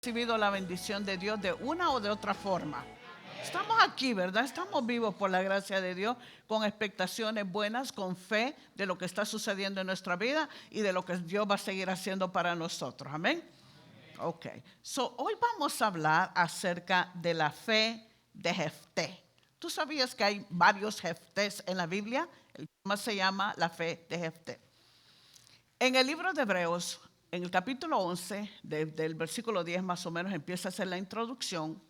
recibido la bendición de Dios de una o de otra forma. Estamos aquí, ¿verdad? Estamos vivos por la gracia de Dios, con expectaciones buenas, con fe de lo que está sucediendo en nuestra vida y de lo que Dios va a seguir haciendo para nosotros. Amén. Ok. Hoy vamos a hablar acerca de la fe de Jefté. ¿Tú sabías que hay varios Jeftés en la Biblia? El tema se llama la fe de Jefté. En el libro de Hebreos, en el capítulo 11, del versículo 10 más o menos, empieza a hacer la introducción.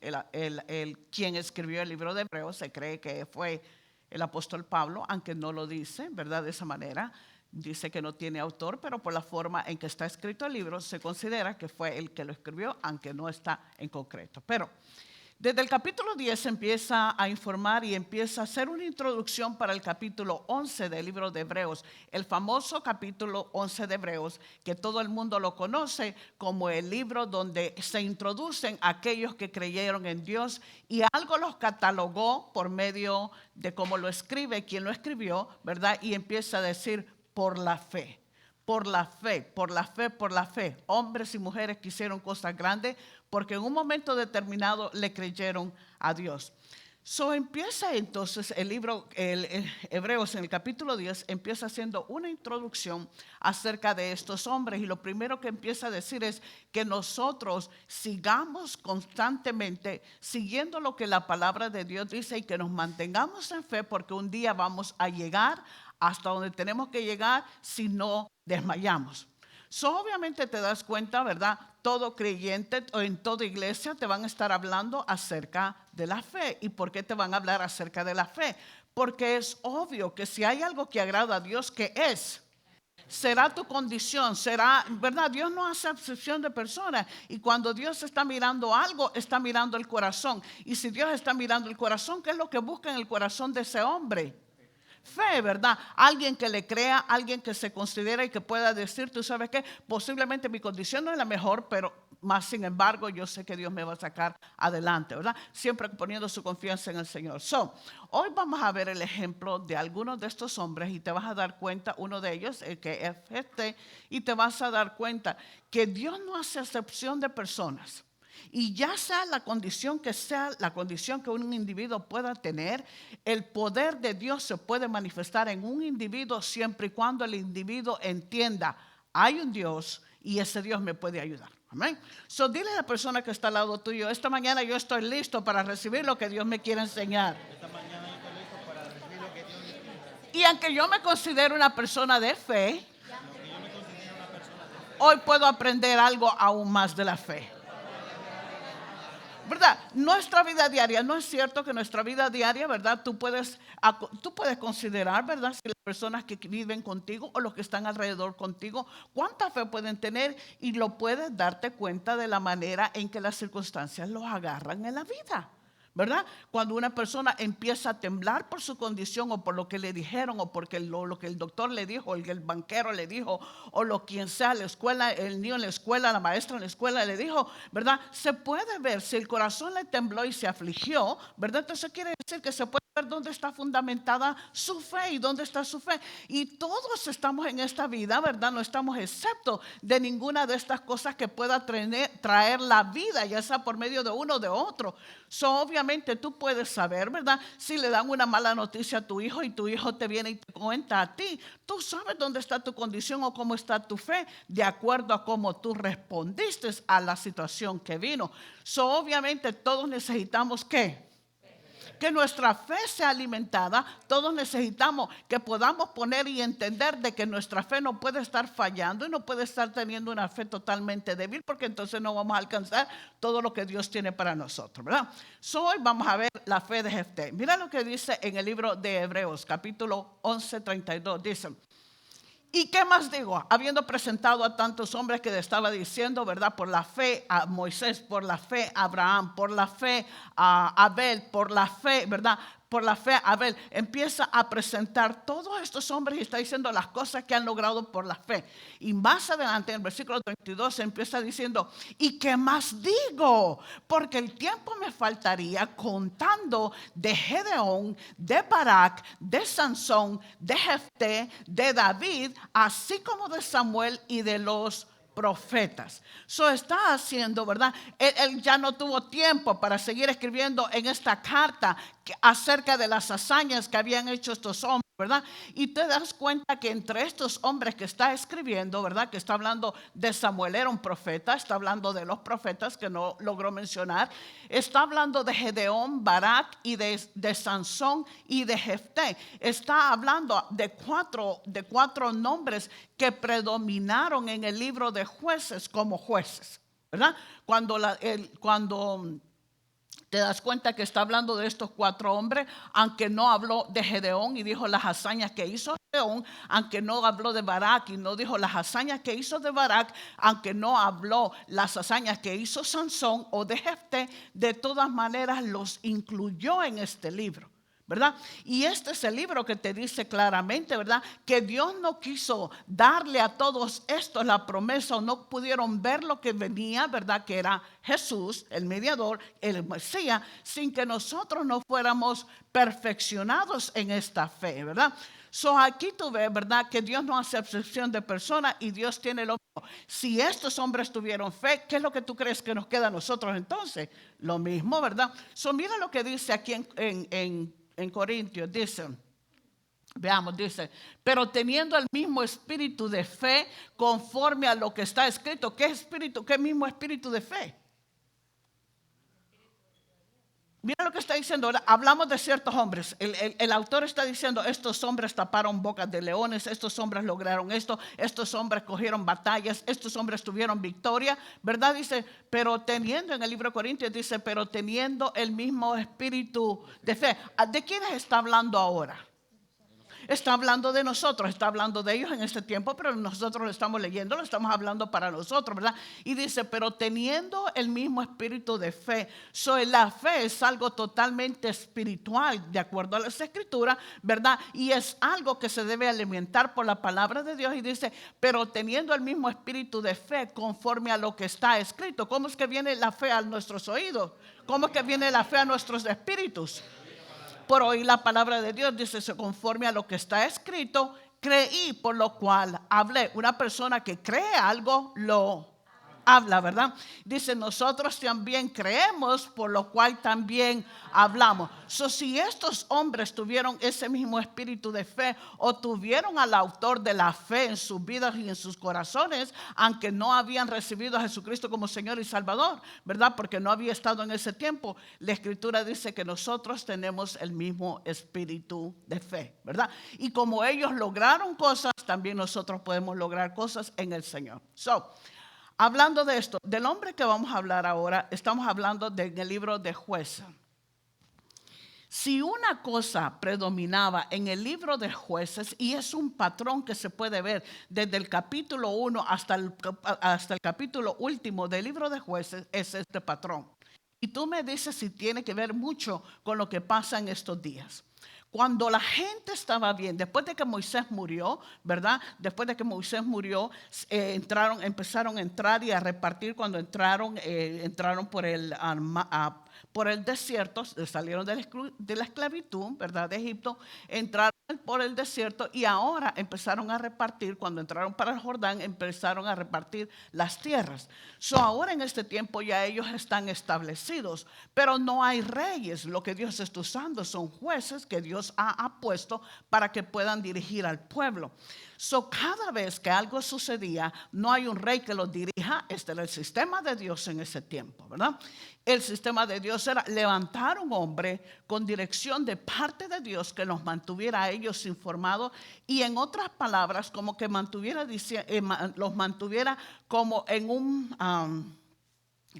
Quien escribió el libro de Hebreos se cree que fue el apóstol Pablo, aunque no lo dice, ¿verdad? De esa manera. Dice que no tiene autor, pero por la forma en que está escrito el libro, se considera que fue el que lo escribió, aunque no está en concreto. Pero desde el capítulo 10 empieza a informar y empieza a hacer una introducción para el capítulo 11 del libro de Hebreos, el famoso capítulo 11 de Hebreos, que todo el mundo lo conoce como el libro donde se introducen aquellos que creyeron en Dios, y algo los catalogó por medio de cómo lo escribe, quien lo escribió, ¿verdad? Y empieza a decir por la fe. Por la fe, por la fe, por la fe. Hombres y mujeres que hicieron cosas grandes porque en un momento determinado le creyeron a Dios. Empieza entonces el libro, el Hebreos en el capítulo 10, empieza haciendo una introducción acerca de estos hombres. Y lo primero que empieza a decir es que nosotros sigamos constantemente siguiendo lo que la palabra de Dios dice y que nos mantengamos en fe, porque un día vamos a llegar hasta donde tenemos que llegar si no desmayamos. Obviamente te das cuenta, ¿verdad? Todo creyente o en toda iglesia te van a estar hablando acerca de la fe. ¿Y por qué te van a hablar acerca de la fe? Porque es obvio que si hay algo que agrada a Dios, ¿qué es? Será tu condición, será, ¿verdad? Dios no hace excepción de personas, y cuando Dios está mirando algo, está mirando el corazón. Y si Dios está mirando el corazón, ¿qué es lo que busca en el corazón de ese hombre? Fe, ¿verdad? Alguien que le crea, alguien que se considera y que pueda decir, tú sabes qué, posiblemente mi condición no es la mejor, pero más sin embargo yo sé que Dios me va a sacar adelante, ¿verdad? Siempre poniendo su confianza en el Señor. Hoy vamos a ver el ejemplo de algunos de estos hombres y te vas a dar cuenta, uno de ellos, el que es este, y te vas a dar cuenta que Dios no hace excepción de personas. Y ya sea la condición que un individuo pueda tener, el poder de Dios se puede manifestar en un individuo siempre y cuando el individuo entienda, hay un Dios y ese Dios me puede ayudar. Amén. Dile a la persona que está al lado tuyo, esta mañana yo estoy listo para recibir lo que Dios me quiere enseñar. Y aunque yo me considero una persona de fe, hoy puedo aprender algo aún más de la fe. ¿Verdad? Nuestra vida diaria, no es cierto que nuestra vida diaria, ¿verdad? Tú puedes considerar, ¿verdad? Si las personas que viven contigo o los que están alrededor contigo, cuánta fe pueden tener, y lo puedes darte cuenta de la manera en que las circunstancias los agarran en la vida. ¿Verdad? Cuando una persona empieza a temblar por su condición o por lo que le dijeron o porque lo que el doctor le dijo, el banquero le dijo, o lo quien sea, la escuela, el niño en la escuela, la maestra en la escuela le dijo, ¿verdad? Se puede ver si el corazón le tembló y se afligió, ¿verdad? Entonces quiere decir que se puede ver dónde está fundamentada su fe y dónde está su fe. Y todos estamos en esta vida, ¿verdad? No estamos excepto de ninguna de estas cosas que pueda traer la vida, ya sea por medio de uno o de otro. Obviamente tú puedes saber, ¿verdad? Si le dan una mala noticia a tu hijo y tu hijo te viene y te cuenta a ti, tú sabes dónde está tu condición o cómo está tu fe, de acuerdo a cómo tú respondiste a la situación que vino. Obviamente todos necesitamos ¿qué? Que nuestra fe sea alimentada. Todos necesitamos que podamos poner y entender de que nuestra fe no puede estar fallando y no puede estar teniendo una fe totalmente débil, porque entonces no vamos a alcanzar todo lo que Dios tiene para nosotros, ¿verdad? Hoy vamos a ver la fe de Jefté. Mira lo que dice en el libro de Hebreos, capítulo 11, 32. Dice: ¿y qué más digo? Habiendo presentado a tantos hombres que le estaba diciendo, ¿verdad? Por la fe a Moisés, por la fe a Abraham, por la fe a Abel, por la fe, ¿verdad? Por la fe Abel. Empieza a presentar todos estos hombres y está diciendo las cosas que han logrado por la fe. Y más adelante en el versículo 32 empieza diciendo: ¿y qué más digo? Porque el tiempo me faltaría contando de Gedeón, de Barak, de Sansón, de Jefté, de David, así como de Samuel y de los profetas. Está haciendo, ¿verdad? Él ya no tuvo tiempo para seguir escribiendo en esta carta acerca de las hazañas que habían hecho estos hombres, ¿verdad? Y te das cuenta que entre estos hombres que está escribiendo, ¿verdad? Que está hablando de Samuel, era un profeta, está hablando de los profetas que no logró mencionar, está hablando de Gedeón, Barak y de Sansón y de Jefté. Está hablando de cuatro nombres que predominaron en el libro de Jueces como jueces, ¿verdad? Cuando te das cuenta que está hablando de estos cuatro hombres, aunque no habló de Gedeón y dijo las hazañas que hizo Gedeón, aunque no habló de Barak y no dijo las hazañas que hizo de Barak, aunque no habló las hazañas que hizo Sansón o de Jefté, de todas maneras los incluyó en este libro, ¿verdad? Y este es el libro que te dice claramente, ¿verdad? Que Dios no quiso darle a todos estos la promesa o no pudieron ver lo que venía, ¿verdad? Que era Jesús, el mediador, el Mesías, sin que nosotros no fuéramos perfeccionados en esta fe, ¿verdad? Aquí tú ves, ¿verdad? Que Dios no hace excepción de personas y Dios tiene lo mismo. Si estos hombres tuvieron fe, ¿qué es lo que tú crees que nos queda a nosotros entonces? Lo mismo, ¿verdad? Mira lo que dice aquí en Corintios, dice, pero teniendo el mismo espíritu de fe conforme a lo que está escrito. ¿Qué espíritu? ¿Qué mismo espíritu de fe? Mira lo que está diciendo. Ahora hablamos de ciertos hombres. El autor está diciendo, estos hombres taparon bocas de leones, estos hombres lograron esto, estos hombres cogieron batallas, estos hombres tuvieron victoria, ¿verdad? Dice, pero teniendo, en el libro de Corintios dice, pero teniendo el mismo espíritu de fe. ¿De quiénes está hablando ahora? Está hablando de nosotros, está hablando de ellos en este tiempo, pero nosotros lo estamos leyendo, lo estamos hablando para nosotros, ¿verdad? Y dice, pero teniendo el mismo espíritu de fe. La fe es algo totalmente espiritual, de acuerdo a las escrituras, ¿verdad? Y es algo que se debe alimentar por la palabra de Dios. Y dice, pero teniendo el mismo espíritu de fe conforme a lo que está escrito. ¿Cómo es que viene la fe a nuestros oídos? ¿Cómo es que viene la fe a nuestros espíritus? Por oír la palabra de Dios, dice, conforme a lo que está escrito, creí, por lo cual hablé. Una persona que cree algo, lo habla, ¿verdad? Dice, nosotros también creemos, por lo cual también hablamos. Si estos hombres tuvieron ese mismo espíritu de fe o tuvieron al autor de la fe en sus vidas y en sus corazones, aunque no habían recibido a Jesucristo como Señor y Salvador, ¿verdad? Porque no había estado en ese tiempo. La Escritura dice que nosotros tenemos el mismo espíritu de fe, ¿verdad? Y como ellos lograron cosas, también nosotros podemos lograr cosas en el Señor. Hablando de esto, del hombre que vamos a hablar ahora, estamos hablando del libro de Jueces. Si una cosa predominaba en el libro de Jueces, y es un patrón que se puede ver desde el capítulo 1 hasta el capítulo último del libro de Jueces, es este patrón. Y tú me dices si tiene que ver mucho con lo que pasa en estos días. Cuando la gente estaba bien, después de que Moisés murió, ¿verdad? Después de que Moisés murió, empezaron a entrar y a repartir. Cuando entraron por el desierto, salieron de la esclavitud, ¿verdad? De Egipto, entraron por el desierto y ahora empezaron a repartir. Cuando entraron para el Jordán, empezaron a repartir las tierras. Ahora en este tiempo ya ellos están establecidos, pero no hay reyes. Lo que Dios está usando son jueces que Dios ha puesto para que puedan dirigir al pueblo. Cada vez que algo sucedía, no hay un rey que lo dirija. Este era el sistema de Dios en ese tiempo, ¿verdad? El sistema de Dios era levantar un hombre con dirección de parte de Dios que los mantuviera a ellos informados, y en otras palabras, como que los mantuviera como en un...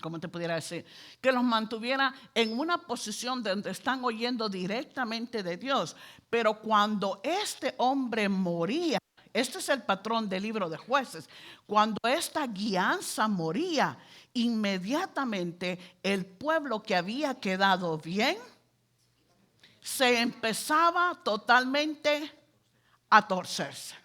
¿cómo te pudiera decir? Que los mantuviera en una posición donde están oyendo directamente de Dios. Pero cuando este hombre moría, este es el patrón del libro de Jueces, cuando esta guianza moría, inmediatamente el pueblo que había quedado bien se empezaba totalmente a torcerse,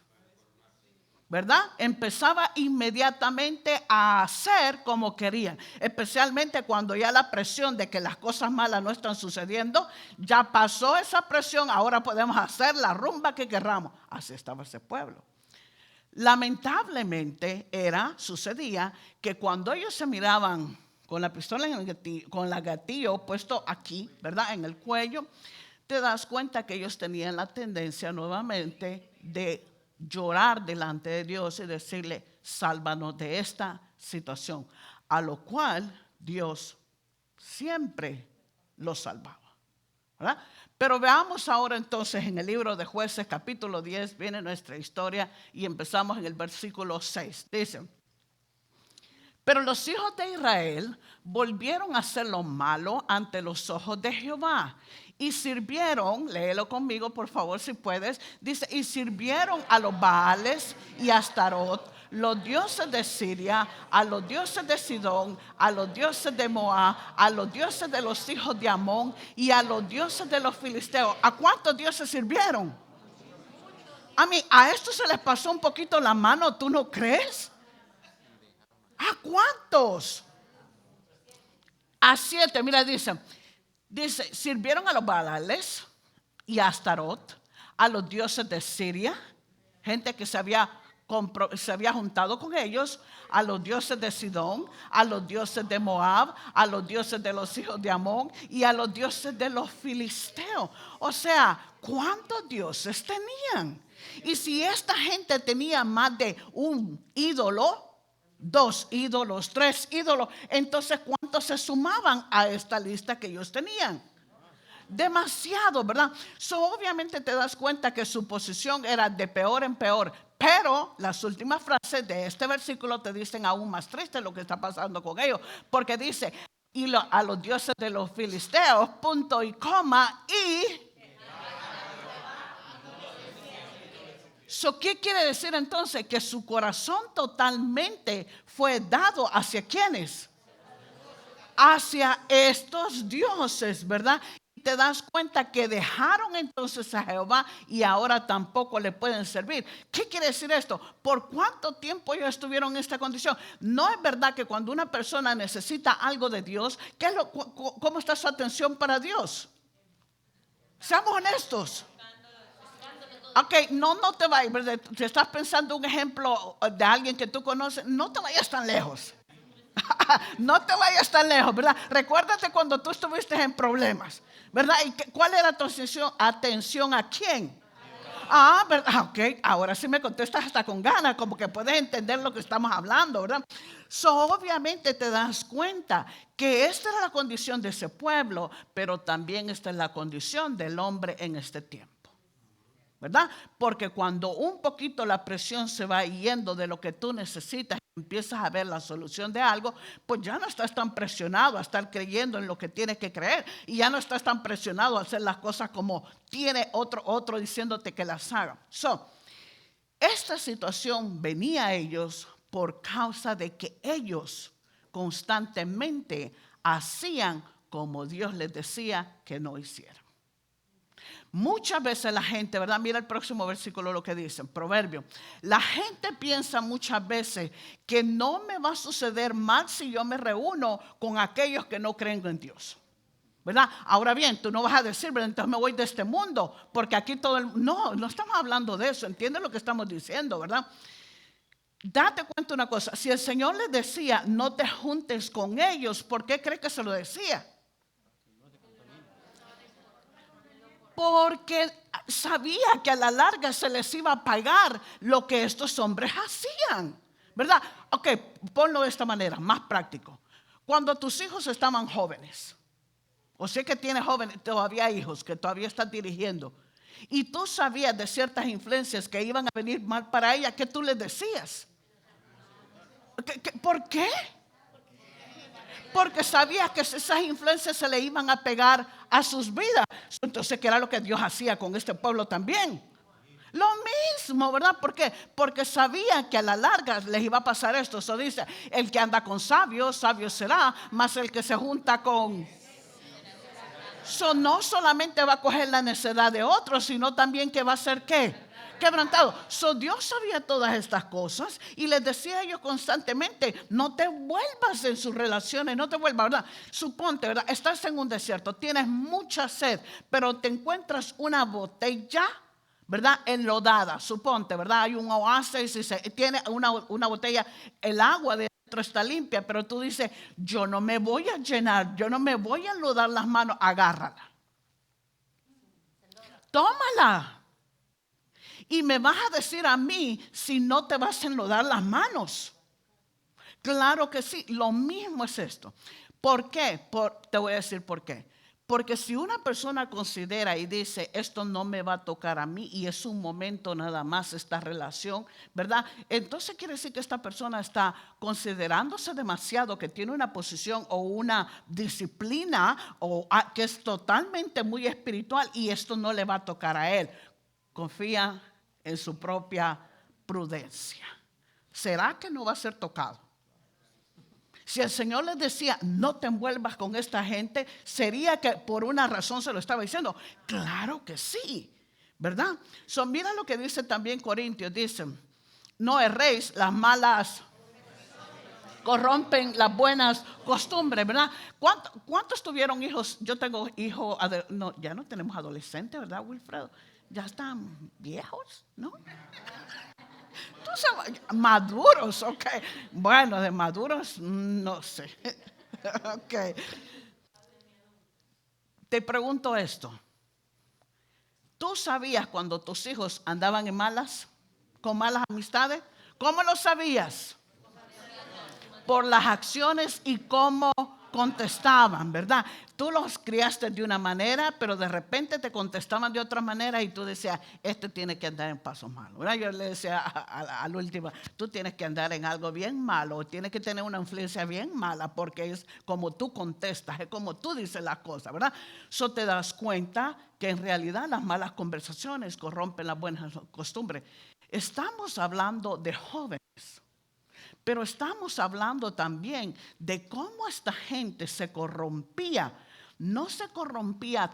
¿verdad? Empezaba inmediatamente a hacer como querían, especialmente cuando ya la presión de que las cosas malas no están sucediendo, ya pasó esa presión, ahora podemos hacer la rumba que querramos. Así estaba ese pueblo. Lamentablemente sucedía que cuando ellos se miraban con la pistola con el gatillo puesto aquí, ¿verdad? En el cuello, te das cuenta que ellos tenían la tendencia nuevamente de llorar delante de Dios y decirle, sálvanos de esta situación, a lo cual Dios siempre los salvaba, ¿verdad? Pero veamos ahora entonces en el libro de Jueces capítulo 10, viene nuestra historia y empezamos en el versículo 6. Dice, pero los hijos de Israel volvieron a hacer lo malo ante los ojos de Jehová y sirvieron, léelo conmigo por favor si puedes, dice, y sirvieron a los Baales y a Astarot, los dioses de Siria, a los dioses de Sidón, a los dioses de Moab, a los dioses de los hijos de Amón y a los dioses de los filisteos. ¿A cuántos dioses sirvieron? A esto se les pasó un poquito la mano, ¿tú no crees? ¿A cuántos? A 7, mira, dice, sirvieron a los Baales y a Astarot, a los dioses de Siria, gente que se había juntado con ellos, a los dioses de Sidón, a los dioses de Moab, a los dioses de los hijos de Amón y a los dioses de los filisteos. O sea, ¿cuántos dioses tenían? Y si esta gente tenía más de un ídolo, 2 ídolos, 3 ídolos, entonces ¿cuántos se sumaban a esta lista que ellos tenían? Demasiado, ¿verdad? Obviamente te das cuenta que su posición era de peor en peor, pero las últimas frases de este versículo te dicen aún más triste lo que está pasando con ellos, porque dice, a los dioses de los filisteos, punto y coma, y... ¿Qué quiere decir entonces? Que su corazón totalmente fue dado hacia ¿quiénes? Hacia estos dioses, ¿verdad? Y te das cuenta que dejaron entonces a Jehová y ahora tampoco le pueden servir. ¿Qué quiere decir esto? ¿Por cuánto tiempo ellos estuvieron en esta condición? No es verdad que cuando una persona necesita algo de Dios, ¿cómo está su atención para Dios? Seamos honestos. Ok, no te vayas, ¿verdad? Si estás pensando un ejemplo de alguien que tú conoces, no te vayas tan lejos. No te vayas tan lejos, ¿verdad? Recuérdate cuando tú estuviste en problemas, ¿verdad? ¿Y cuál era tu atención a quién? ¿Verdad? Ok, ahora sí me contestas hasta con ganas, como que puedes entender lo que estamos hablando, ¿verdad? Obviamente te das cuenta que esta era la condición de ese pueblo, pero también esta es la condición del hombre en este tiempo, ¿verdad? Porque cuando un poquito la presión se va yendo de lo que tú necesitas, empiezas a ver la solución de algo, pues ya no estás tan presionado a estar creyendo en lo que tienes que creer y ya no estás tan presionado a hacer las cosas como tiene otro diciéndote que las haga. Esta situación venía a ellos por causa de que ellos constantemente hacían como Dios les decía que no hicieran. Muchas veces la gente, ¿verdad? Mira el próximo versículo lo que dice, Proverbio. La gente piensa muchas veces que no me va a suceder mal si yo me reúno con aquellos que no creen en Dios, ¿verdad? Ahora bien, tú no vas a decir, ¿verdad? Entonces me voy de este mundo, porque aquí no estamos hablando de eso, ¿entiendes lo que estamos diciendo, verdad? Date cuenta una cosa, si el Señor les decía, no te juntes con ellos, ¿por qué crees que se lo decía? Porque sabía que a la larga se les iba a pagar lo que estos hombres hacían, ¿verdad? Ok, ponlo de esta manera, más práctico. Cuando tus hijos estaban jóvenes, o sé que tienes jóvenes, todavía hijos que todavía estás dirigiendo, y tú sabías de ciertas influencias que iban a venir mal para ella, ¿qué tú les decías? ¿Por qué? Porque sabía que esas influencias se le iban a pegar a sus vidas. Entonces, ¿qué era lo que Dios hacía con este pueblo también? Lo mismo, ¿verdad? ¿Por qué? Porque sabía que a la larga les iba a pasar esto. Eso dice, el que anda con sabios, sabio será, más el que se junta con... no solamente va a coger la necedad de otros, sino también que va a ser ¿qué? Quebrantado. Dios sabía todas estas cosas y les decía a ellos constantemente, no te vuelvas en sus relaciones, no te vuelvas, ¿verdad? Suponte, ¿verdad? Estás en un desierto, tienes mucha sed, pero te encuentras una botella ¿verdad? Enlodada, suponte, ¿verdad? Hay un oasis y se tiene una botella, el agua de dentro está limpia, pero tú dices, yo no me voy a llenar, yo no me voy a enlodar las manos, agárrala. Tómala. Y me vas a decir a mí si no te vas a enlodar las manos. Claro que sí, lo mismo es esto. ¿Por qué? Te voy a decir por qué. Porque si una persona considera y dice, esto no me va a tocar a mí y es un momento nada más esta relación, ¿verdad? Entonces quiere decir que esta persona está considerándose demasiado, que tiene una posición o una disciplina que es totalmente muy espiritual y esto no le va a tocar a él. Confía en su propia prudencia. ¿Será que no va a ser tocado? Si el Señor les decía, no te envuelvas con esta gente, ¿sería que por una razón se lo estaba diciendo? Claro que sí, ¿verdad? Mira lo que dice también Corintios, dice, no erréis, las malas corrompen las buenas costumbres, ¿verdad? ¿Cuántos tuvieron hijos? Yo tengo hijos, no, ya no tenemos adolescentes, ¿verdad, Wilfredo? Ya están viejos, ¿no? Maduros, ok. Bueno, de maduros, no sé. Ok. Te pregunto esto. ¿Tú sabías cuando tus hijos andaban con malas amistades? ¿Cómo lo sabías? Por las acciones y cómo contestaban, ¿verdad? Tú los criaste de una manera, pero de repente te contestaban de otra manera y tú decías, este tiene que andar en pasos malos, ¿verdad? Yo le decía al último, tú tienes que andar en algo bien malo, tienes que tener una influencia bien mala porque es como tú contestas, es como tú dices las cosas, ¿verdad? Eso te das cuenta que en realidad las malas conversaciones corrompen las buenas costumbres. Estamos hablando de jóvenes. Pero estamos hablando también de cómo esta gente se corrompía. No se corrompía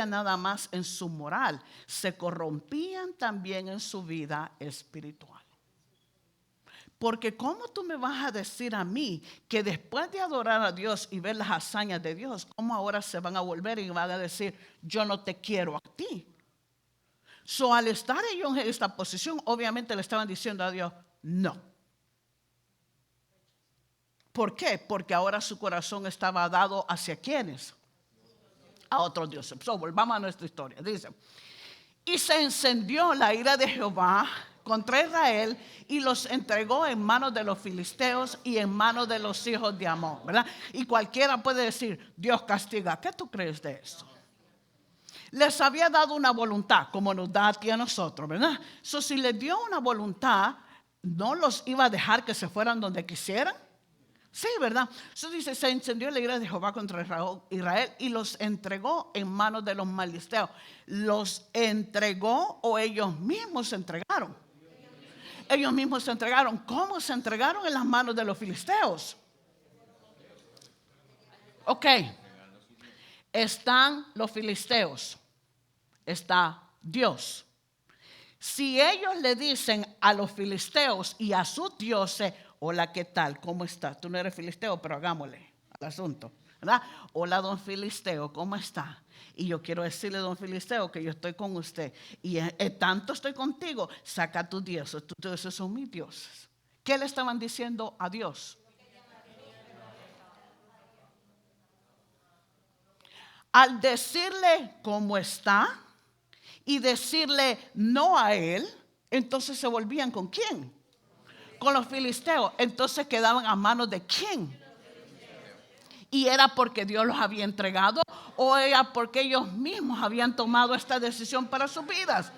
nada más en su moral, se corrompían también en su vida espiritual. Porque ¿cómo tú me vas a decir a mí que después de adorar a Dios y ver las hazañas de Dios, cómo ahora se van a volver y van a decir, yo no te quiero a ti? Al estar ellos en esta posición, obviamente le estaban diciendo a Dios, no. ¿Por qué? Porque ahora su corazón estaba dado hacia ¿quiénes? A otros dioses. Volvamos a nuestra historia. Dice, y se encendió la ira de Jehová contra Israel y los entregó en manos de los filisteos y en manos de los hijos de Amón, ¿verdad? Y cualquiera puede decir, Dios castiga. ¿Qué tú crees de esto? Les había dado una voluntad, como nos da a ti a nosotros, ¿verdad? Si les dio una voluntad, no los iba a dejar que se fueran donde quisieran. Sí, ¿verdad? Eso dice, se encendió la ira de Jehová contra Israel y los entregó en manos de los filisteos. ¿Los entregó o ellos mismos se entregaron? Ellos mismos se entregaron. ¿Cómo se entregaron en las manos de los filisteos? Ok. Están los filisteos. Está Dios. Si ellos le dicen a los filisteos y a sus dioses, hola, ¿qué tal? ¿Cómo estás? Tú no eres filisteo, pero hagámosle al asunto, ¿verdad? Hola, don filisteo, ¿cómo está? Y yo quiero decirle, don filisteo, que yo estoy con usted. Y tanto estoy contigo, saca tus dioses. Tus dioses son mis dioses. ¿Qué le estaban diciendo a Dios? Al decirle cómo está y decirle no a él, entonces se volvían ¿con quién? Con los filisteos. Entonces quedaban a manos de ¿quién? ¿Y era porque Dios los había entregado o era porque ellos mismos habían tomado esta decisión para sus vidas?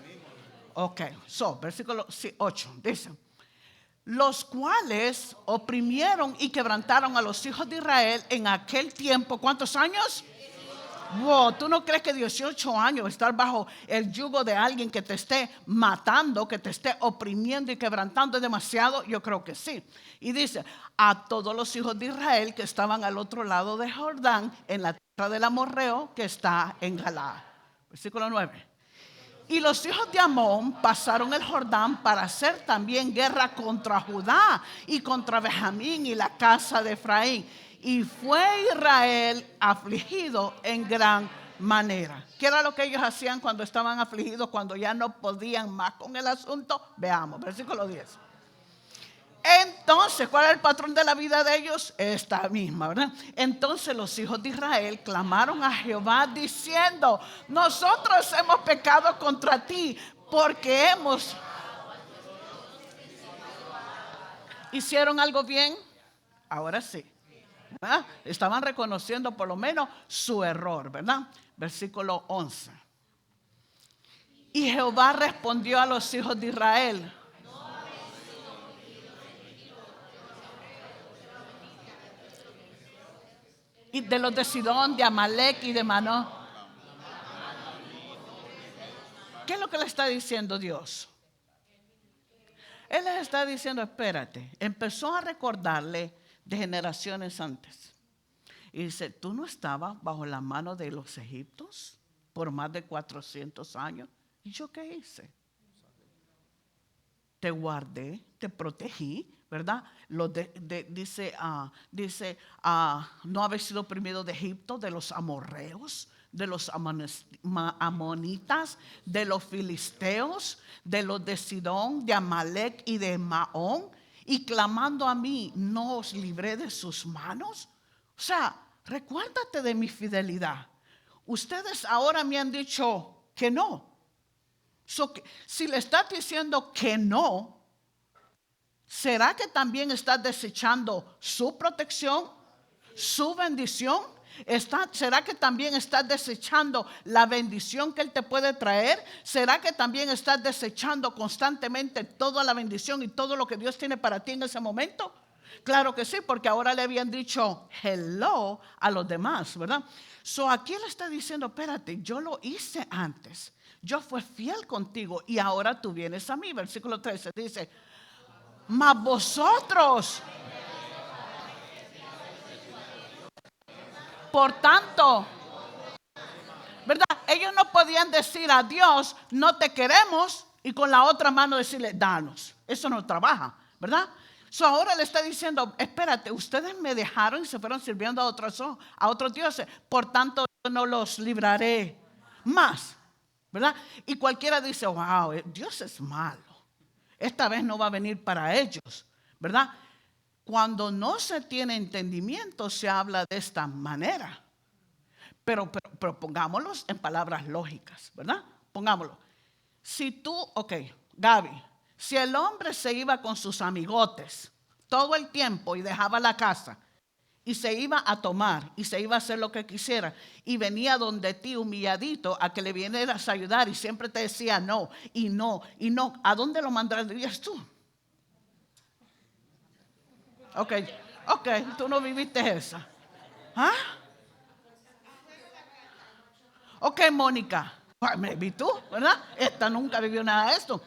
Ok, versículo 8 dice, los cuales oprimieron y quebrantaron a los hijos de Israel en aquel tiempo. ¿Cuántos años? Wow, ¿tú no crees que 18 años estar bajo el yugo de alguien que te esté matando, que te esté oprimiendo y quebrantando es demasiado? Yo creo que sí. Y dice, a todos los hijos de Israel que estaban al otro lado de Jordán, en la tierra del amorreo que está en Galaad. Versículo 9. Y los hijos de Amón pasaron el Jordán para hacer también guerra contra Judá y contra Benjamín y la casa de Efraín. Y fue Israel afligido en gran manera. ¿Qué era lo que ellos hacían cuando estaban afligidos, cuando ya no podían más con el asunto? Veamos, versículo 10. Entonces, ¿cuál es el patrón de la vida de ellos? Esta misma, ¿verdad? Entonces los hijos de Israel clamaron a Jehová diciendo: nosotros hemos pecado contra ti, porque ¿hicieron algo bien? Ahora sí, ¿verdad? Estaban reconociendo por lo menos su error, ¿verdad? Versículo 11. Y Jehová respondió a los hijos de Israel: y de los de Sidón, de Amalek y de Manó. ¿Qué es lo que le está diciendo Dios? Él les está diciendo: espérate. Empezó a recordarle de generaciones antes. Y dice: ¿tú no estabas bajo la mano de los egipcios por más de 400 años? ¿Y yo qué hice? Te guardé, te protegí, ¿verdad? Dice, no habéis sido oprimido de Egipto, de los amorreos, de los amonitas, de los filisteos, de los de Sidón, de Amalek y de Maón, y clamando a mí, ¿no os libré de sus manos? O sea, recuérdate de mi fidelidad. Ustedes ahora me han dicho que no. Si le estás diciendo que no, ¿será que también estás desechando su protección, su bendición? ¿Será que también estás desechando la bendición que Él te puede traer? ¿Será que también estás desechando constantemente toda la bendición y todo lo que Dios tiene para ti en ese momento? Claro que sí, porque ahora le habían dicho hello a los demás, ¿verdad? Aquí Él está diciendo: espérate, yo lo hice antes. Yo fui fiel contigo y ahora tú vienes a mí. Versículo 13 dice: mas vosotros, por tanto, ¿verdad? Ellos no podían decir a Dios: no te queremos, y con la otra mano decirle: danos. Eso no trabaja, ¿verdad? Ahora le está diciendo: espérate, ustedes me dejaron y se fueron sirviendo a otros dioses, por tanto yo no los libraré más, ¿verdad? Y cualquiera dice: wow, Dios es malo, esta vez no va a venir para ellos, ¿verdad? Cuando no se tiene entendimiento se habla de esta manera. Pero pongámoslos en palabras lógicas, ¿verdad? Pongámoslo. Si tú, Gaby, si el hombre se iba con sus amigotes todo el tiempo y dejaba la casa y se iba a tomar y se iba a hacer lo que quisiera y venía donde ti humilladito a que le vinieras a ayudar y siempre te decía no y no y no, ¿a dónde lo mandarías tú? Ok, tú no viviste esa. ¿Ah? Ok, Mónica, maybe tú, ¿verdad? Esta nunca vivió nada de esto.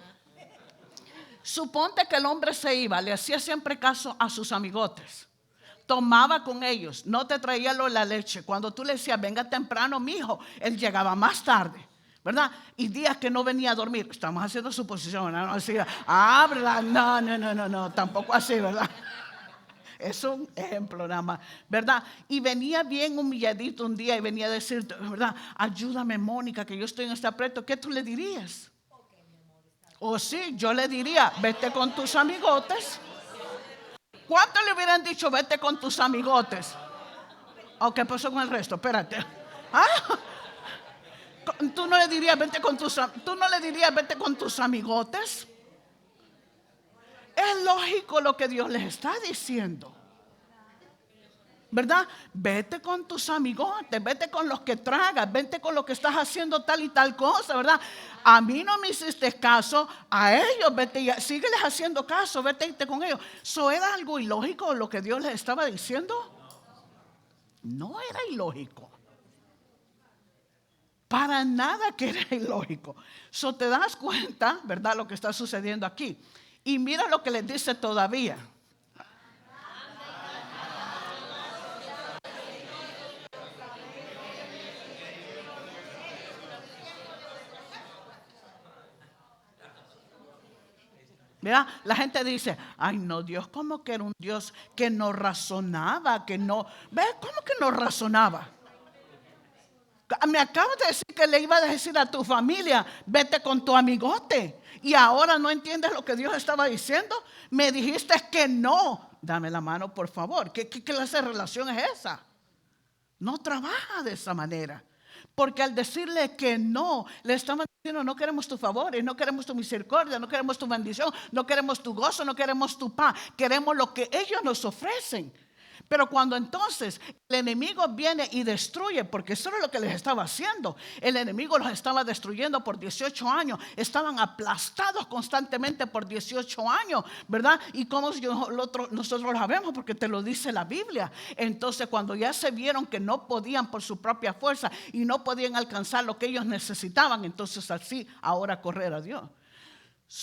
Suponte que el hombre se iba, le hacía siempre caso a sus amigotes, tomaba con ellos, no te traía la leche. Cuando tú le decías: venga temprano, mijo, él llegaba más tarde, ¿verdad? Y días que no venía a dormir. Estamos haciendo suposición, ¿no? Así, ¿verdad? No, tampoco así, ¿verdad? Es un ejemplo nada más, ¿verdad? Y venía bien humilladito un día y venía a decirte, ¿verdad? Ayúdame, Mónica, que yo estoy en este aprieto. ¿Qué tú le dirías? O sí, yo le diría: vete con tus amigotes. ¿Cuántos le hubieran dicho: vete con tus amigotes? ¿Qué pasó con el resto? Espérate. ¿Tú no le dirías: vete con tus amigotes? Es lógico lo que Dios les está diciendo, ¿verdad? Vete con tus amigotes, vete con los que tragas, vete con los que estás haciendo tal y tal cosa, ¿verdad? A mí no me hiciste caso, a ellos vete y sígueles haciendo caso, vete con ellos. ¿Era algo ilógico lo que Dios les estaba diciendo? No era ilógico. Para nada que era ilógico. Te das cuenta, ¿verdad? Lo que está sucediendo aquí. Y mira lo que les dice todavía. Mira, la gente dice: ay no, Dios como que era un Dios que no razonaba, que no. ¿Ves? ¿Cómo que no razonaba? Me acabas de decir que le iba a decir a tu familia, vete con tu amigote. Y ahora no entiendes lo que Dios estaba diciendo. Me dijiste que no. Dame la mano, por favor. ¿Qué clase de relación es esa? No trabaja de esa manera. Porque al decirle que no, le estamos diciendo, no queremos tus favores, no queremos tu misericordia, no queremos tu bendición, no queremos tu gozo, no queremos tu paz. Queremos lo que ellos nos ofrecen. Pero cuando entonces el enemigo viene y destruye, porque eso es lo que les estaba haciendo. El enemigo los estaba destruyendo por 18 años. Estaban aplastados constantemente por 18 años, ¿verdad? Y como nosotros lo sabemos porque te lo dice la Biblia. Entonces cuando ya se vieron que no podían por su propia fuerza y no podían alcanzar lo que ellos necesitaban, entonces así ahora correr a Dios.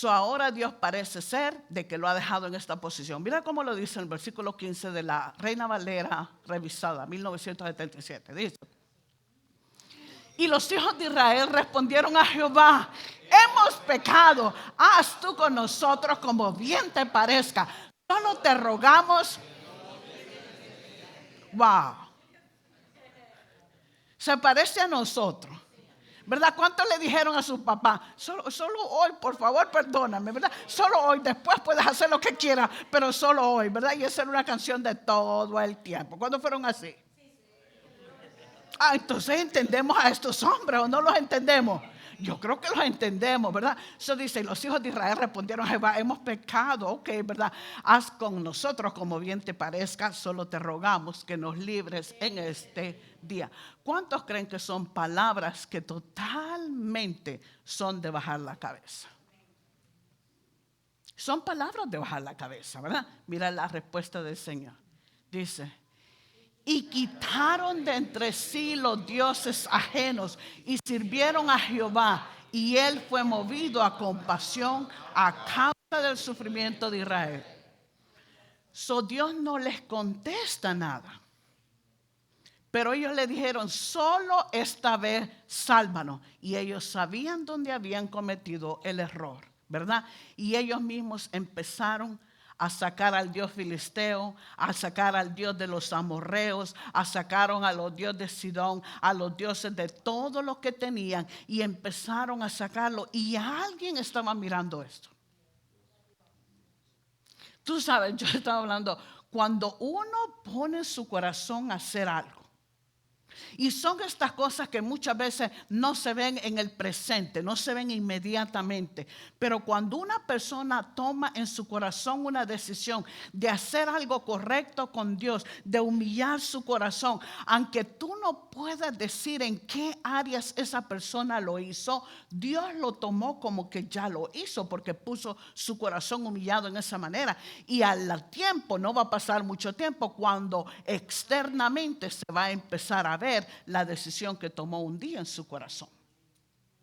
Ahora Dios parece ser de que lo ha dejado en esta posición. Mira cómo lo dice en el versículo 15 de la Reina Valera revisada, 1977. Dice: y los hijos de Israel respondieron a Jehová: hemos pecado, haz tú con nosotros como bien te parezca. Solo te rogamos. Wow. Se parece a nosotros, ¿verdad? ¿Cuánto le dijeron a su papá? Solo hoy, por favor, perdóname, ¿verdad? Solo hoy, después puedes hacer lo que quieras, pero solo hoy, ¿verdad? Y esa era una canción de todo el tiempo. ¿Cuándo fueron así? Entonces entendemos a estos hombres, ¿o no los entendemos? Yo creo que los entendemos, ¿verdad? Eso dice: los hijos de Israel respondieron a Jehová: hemos pecado, ok, ¿verdad? Haz con nosotros como bien te parezca, solo te rogamos que nos libres en este día. ¿Cuántos creen que son palabras que totalmente son de bajar la cabeza? Son palabras de bajar la cabeza, ¿verdad? Mira la respuesta del Señor. Dice: y quitaron de entre sí los dioses ajenos y sirvieron a Jehová, y él fue movido a compasión a causa del sufrimiento de Israel. Dios no les contesta nada, pero ellos le dijeron: solo esta vez sálvanos. Y ellos sabían dónde habían cometido el error, ¿verdad? Y ellos mismos empezaron a sacar al dios filisteo, a sacar al dios de los amorreos, sacaron a los dioses de Sidón, a los dioses de todo lo que tenían, y empezaron a sacarlo. Y alguien estaba mirando esto. Tú sabes, yo estaba hablando, cuando uno pone su corazón a hacer algo, y son estas cosas que muchas veces no se ven en el presente, no se ven inmediatamente. Pero cuando una persona toma en su corazón una decisión de hacer algo correcto con Dios, de humillar su corazón, aunque tú no puedas decir en qué áreas esa persona lo hizo, Dios lo tomó como que ya lo hizo, porque puso su corazón humillado en esa manera. Y al tiempo, no va a pasar mucho tiempo, cuando externamente se va a empezar a ver la decisión que tomó un día en su corazón.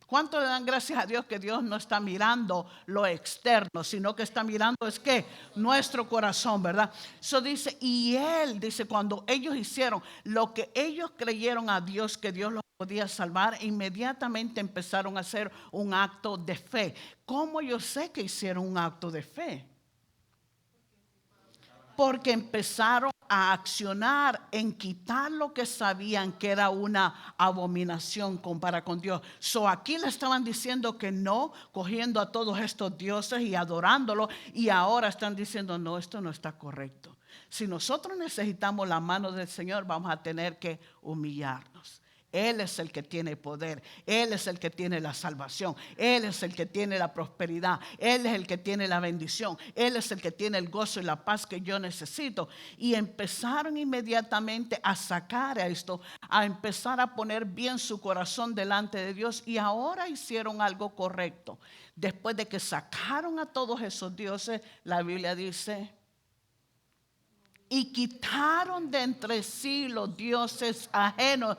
¿Cuánto le dan gracias a Dios que Dios no está mirando lo externo, sino que está mirando es que nuestro corazón, ¿verdad? Eso dice, y él dice, cuando ellos hicieron lo que ellos creyeron a Dios, que Dios los podía salvar, inmediatamente empezaron a hacer un acto de fe. ¿Cómo yo sé que hicieron un acto de fe? Porque empezaron a accionar en quitar lo que sabían que era una abominación para con Dios. Aquí le estaban diciendo que no, cogiendo a todos estos dioses y adorándolos, y ahora están diciendo: no, esto no está correcto. Si nosotros necesitamos la mano del Señor, vamos a tener que humillarnos. Él es el que tiene poder, Él es el que tiene la salvación, Él es el que tiene la prosperidad, Él es el que tiene la bendición, Él es el que tiene el gozo y la paz que yo necesito. Y empezaron inmediatamente a sacar a esto, a empezar a poner bien su corazón delante de Dios, y ahora hicieron algo correcto. Después de que sacaron a todos esos dioses, la Biblia dice: y quitaron de entre sí los dioses ajenos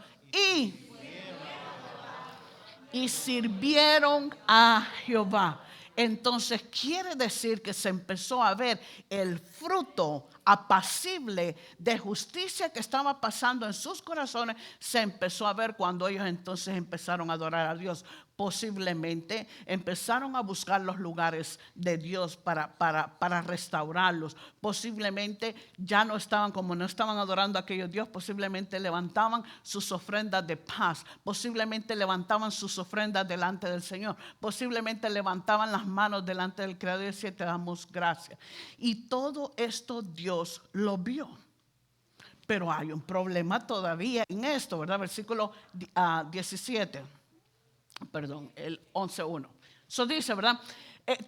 y sirvieron a Jehová. Entonces quiere decir que se empezó a ver el fruto apacible de justicia que estaba pasando en sus corazones se empezó a ver cuando ellos entonces empezaron a adorar a Dios. Posiblemente empezaron a buscar los lugares de Dios para restaurarlos. Posiblemente ya no estaban, como no estaban adorando a aquellos Dios, posiblemente levantaban sus ofrendas de paz, posiblemente levantaban sus ofrendas delante del Señor, posiblemente levantaban las manos delante del Creador y decían: te damos gracias. Y todo esto Dios lo vio. Pero hay un problema todavía en esto, ¿verdad? Versículo 17. Perdón, el 11:1. Eso dice, ¿verdad?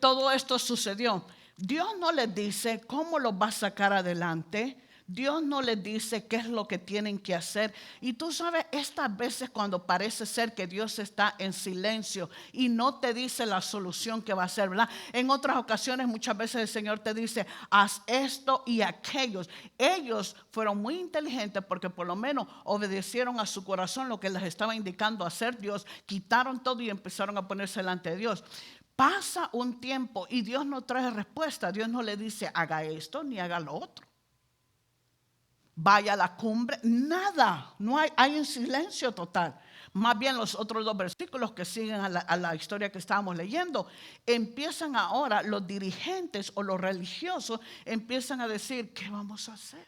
Todo esto sucedió. Dios no les dice cómo los va a sacar adelante. Dios no les dice qué es lo que tienen que hacer. Y tú sabes, estas veces cuando parece ser que Dios está en silencio y no te dice la solución que va a hacer, ¿verdad? En otras ocasiones, muchas veces el Señor te dice: haz esto y aquellos. Ellos fueron muy inteligentes porque por lo menos obedecieron a su corazón lo que les estaba indicando hacer Dios. Quitaron todo y empezaron a ponerse delante de Dios. Pasa un tiempo y Dios no trae respuesta. Dios no le dice: haga esto ni haga lo otro. Vaya a la cumbre, nada, no hay un silencio total. Más bien los otros dos versículos que siguen a la historia que estábamos leyendo, empiezan ahora los dirigentes o los religiosos, empiezan a decir: ¿qué vamos a hacer?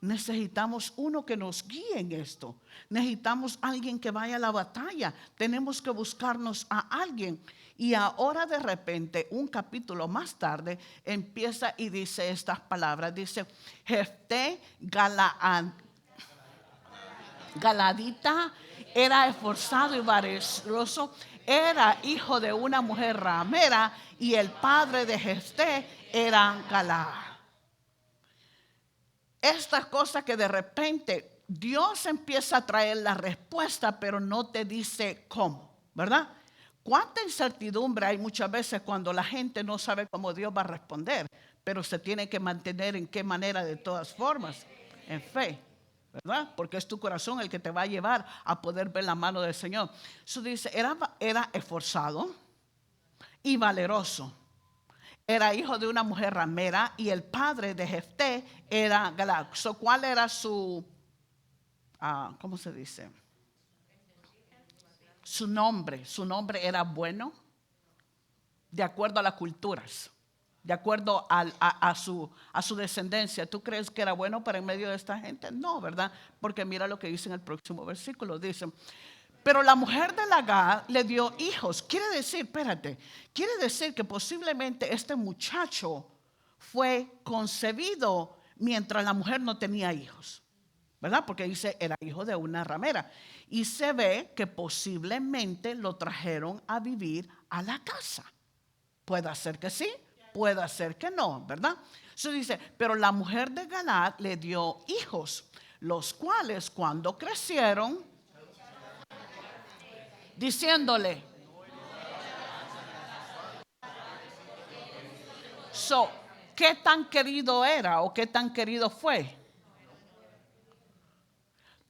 Necesitamos uno que nos guíe en esto. Necesitamos alguien que vaya a la batalla. Tenemos que buscarnos a alguien. Y ahora de repente, un capítulo más tarde, empieza y dice estas palabras. Dice: Jefté Galadita era esforzado y valeroso, era hijo de una mujer ramera, y el padre de Jefté era Galaad. Estas cosas que de repente Dios empieza a traer la respuesta, pero no te dice cómo, ¿verdad? Cuánta incertidumbre hay muchas veces cuando la gente no sabe cómo Dios va a responder, pero se tiene que mantener en qué manera, de todas formas, en fe, ¿verdad? Porque es tu corazón el que te va a llevar a poder ver la mano del Señor. Eso dice: era esforzado y valeroso. Era hijo de una mujer ramera y el padre de Jefté era Galaad. ¿Cuál era su, cómo se dice? Su nombre. Su nombre era bueno, de acuerdo a las culturas, de acuerdo a su descendencia. ¿Tú crees que era bueno para en medio de esta gente? No, ¿verdad? Porque mira lo que dice en el próximo versículo. Dice: pero la mujer de Galaad le dio hijos. Quiere decir que posiblemente este muchacho fue concebido mientras la mujer no tenía hijos, ¿verdad? Porque dice: era hijo de una ramera. Y se ve que posiblemente lo trajeron a vivir a la casa. Puede ser que sí, puede ser que no, ¿verdad? Eso dice: pero la mujer de Galaad le dio hijos, los cuales cuando crecieron, diciéndole, ¿qué tan querido era o qué tan querido fue?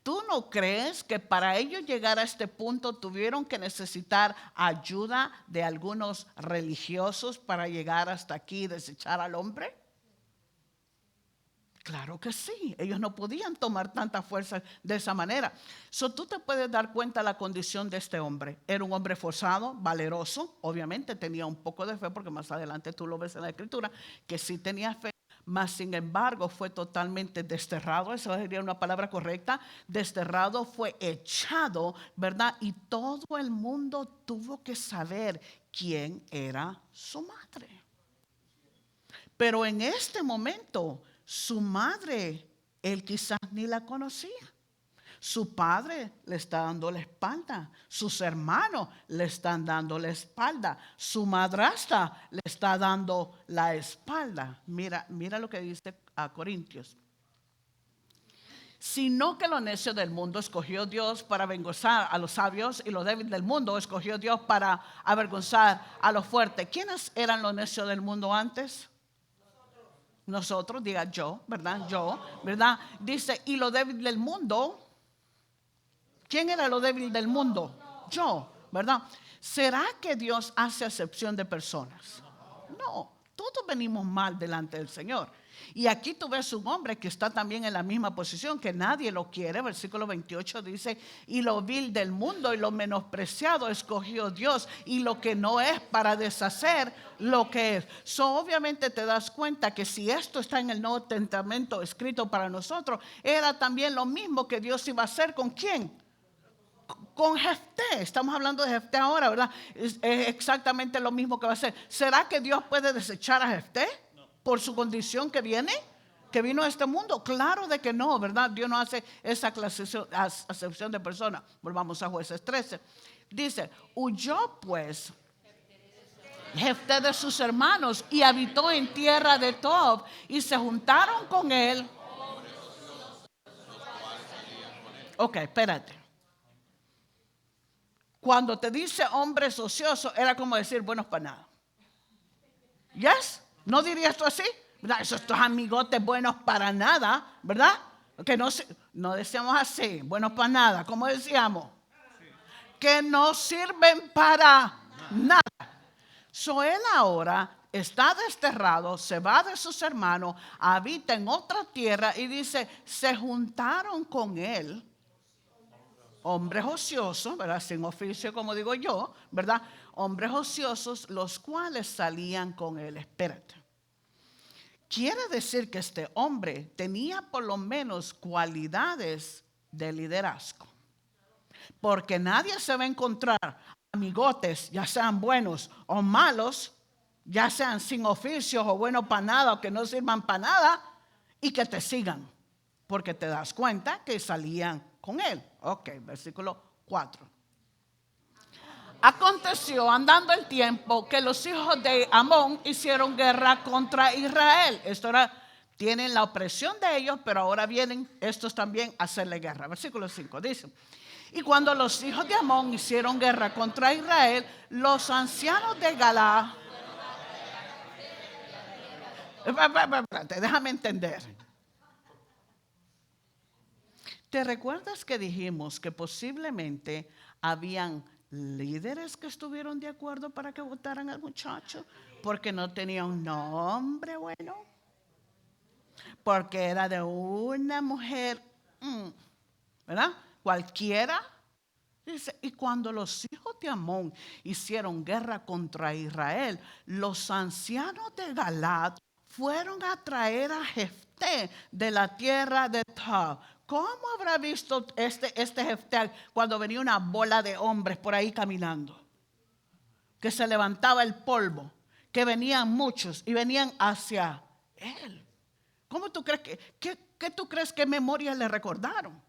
¿Tú no crees que para ellos llegar a este punto tuvieron que necesitar ayuda de algunos religiosos para llegar hasta aquí y desechar al hombre? Claro que sí, ellos no podían tomar tanta fuerza de esa manera. Tú te puedes dar cuenta de la condición de este hombre. Era un hombre forzado, valeroso, obviamente tenía un poco de fe, porque más adelante tú lo ves en la escritura, que sí tenía fe, mas sin embargo fue totalmente desterrado. Esa sería una palabra correcta. Desterrado, fue echado, ¿verdad? Y todo el mundo tuvo que saber quién era su madre. Pero en este momento, su madre, él quizás ni la conocía. Su padre le está dando la espalda. Sus hermanos le están dando la espalda. Su madrastra le está dando la espalda. Mira lo que dice a Corintios. Sino que lo necio del mundo escogió Dios para avergonzar a los sabios, y lo débil del mundo escogió Dios para avergonzar a los fuertes. ¿Quiénes eran los necios del mundo antes? Nosotros, diga yo, ¿verdad? Yo, ¿verdad? Dice: y lo débil del mundo. ¿Quién era lo débil del mundo? Yo, ¿verdad? ¿Será que Dios hace acepción de personas? No, todos venimos mal delante del Señor. Y aquí tú ves un hombre que está también en la misma posición, que nadie lo quiere. Versículo 28 dice, y lo vil del mundo y lo menospreciado escogió Dios, y lo que no es para deshacer lo que es. Obviamente te das cuenta que si esto está en el Nuevo Testamento escrito para nosotros, era también lo mismo que Dios iba a hacer ¿con quién? Con Jefté. Estamos hablando de Jefté ahora, ¿verdad? Es exactamente lo mismo que va a hacer. ¿Será que Dios puede desechar a Jefté por su condición que vino a este mundo? Claro de que no, ¿verdad? Dios no hace esa acepción de personas. Volvamos a Jueces 13. Dice, huyó pues Jefté de sus hermanos y habitó en tierra de Tob, y se juntaron con él. Ok, espérate. Cuando te dice hombres ociosos, era como decir buenos para nada. ¿Yes? ¿No dirías tú así? ¿Verdad? Esos amigotes buenos para nada, ¿verdad? Que no decíamos así, buenos para nada. ¿Cómo decíamos? Que no sirven para nada. Él ahora está desterrado, se va de sus hermanos, habita en otra tierra y dice, se juntaron con él. Hombres ociosos, ¿verdad? Sin oficio, como digo yo, ¿verdad? Hombres ociosos, los cuales salían con él. Espérate. Quiere decir que este hombre tenía por lo menos cualidades de liderazgo. Porque nadie se va a encontrar amigotes, ya sean buenos o malos, ya sean sin oficios o buenos para nada o que no sirvan para nada, y que te sigan. Porque te das cuenta que salían con él. Ok, versículo 4. Aconteció andando el tiempo que los hijos de Amón hicieron guerra contra Israel. Tienen la opresión de ellos, pero ahora vienen estos también a hacerle guerra. Versículo 5 dice, y cuando los hijos de Amón hicieron guerra contra Israel, los ancianos de Galaad, déjame entender. ¿Te recuerdas que dijimos que posiblemente habían líderes que estuvieron de acuerdo para que votaran al muchacho? Porque no tenía un nombre bueno, porque era de una mujer, ¿verdad? Cualquiera. Dice, y cuando los hijos de Amón hicieron guerra contra Israel, los ancianos de Galaad fueron a traer a Jefté de la tierra de Tob. ¿Cómo habrá visto este Jefté cuando venía una bola de hombres por ahí caminando? Que se levantaba el polvo, que venían muchos y venían hacia él. ¿Cómo tú crees qué tú crees que memorias le recordaron?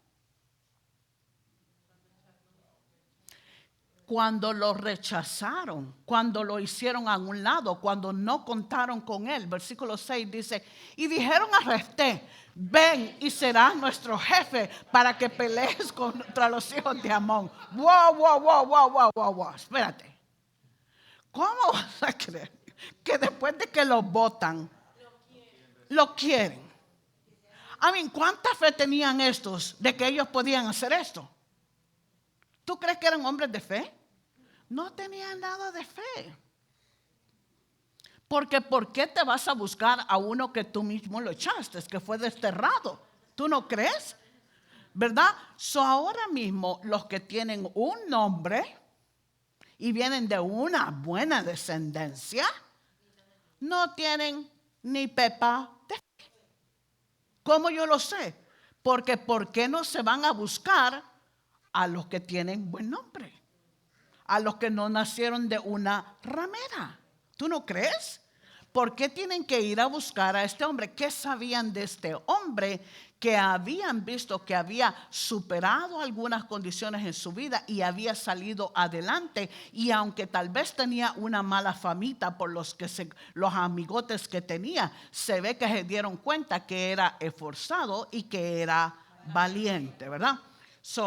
Cuando lo rechazaron, cuando lo hicieron a un lado, cuando no contaron con él. Versículo 6 dice, y dijeron a Jefté, ven y serás nuestro jefe para que pelees contra los hijos de Amón. Wow. Espérate. ¿Cómo vas a creer que después de que lo votan, lo quieren? ¿Cuánta fe tenían estos de que ellos podían hacer esto? ¿Tú crees que eran hombres de fe? No tenían nada de fe. Porque ¿por qué te vas a buscar a uno que tú mismo lo echaste, que fue desterrado? ¿Tú no crees? ¿Verdad? Ahora mismo los que tienen un nombre y vienen de una buena descendencia, no tienen ni pepa de fe. ¿Cómo yo lo sé? Porque ¿por qué no se van a buscar a los que tienen buen nombre? A los que no nacieron de una ramera. ¿Tú no crees? ¿Por qué tienen que ir a buscar a este hombre? ¿Qué sabían de este hombre que habían visto que había superado algunas condiciones en su vida y había salido adelante? Y aunque tal vez tenía una mala famita por los amigotes que tenía, se ve que se dieron cuenta que era esforzado y que era valiente, ¿verdad?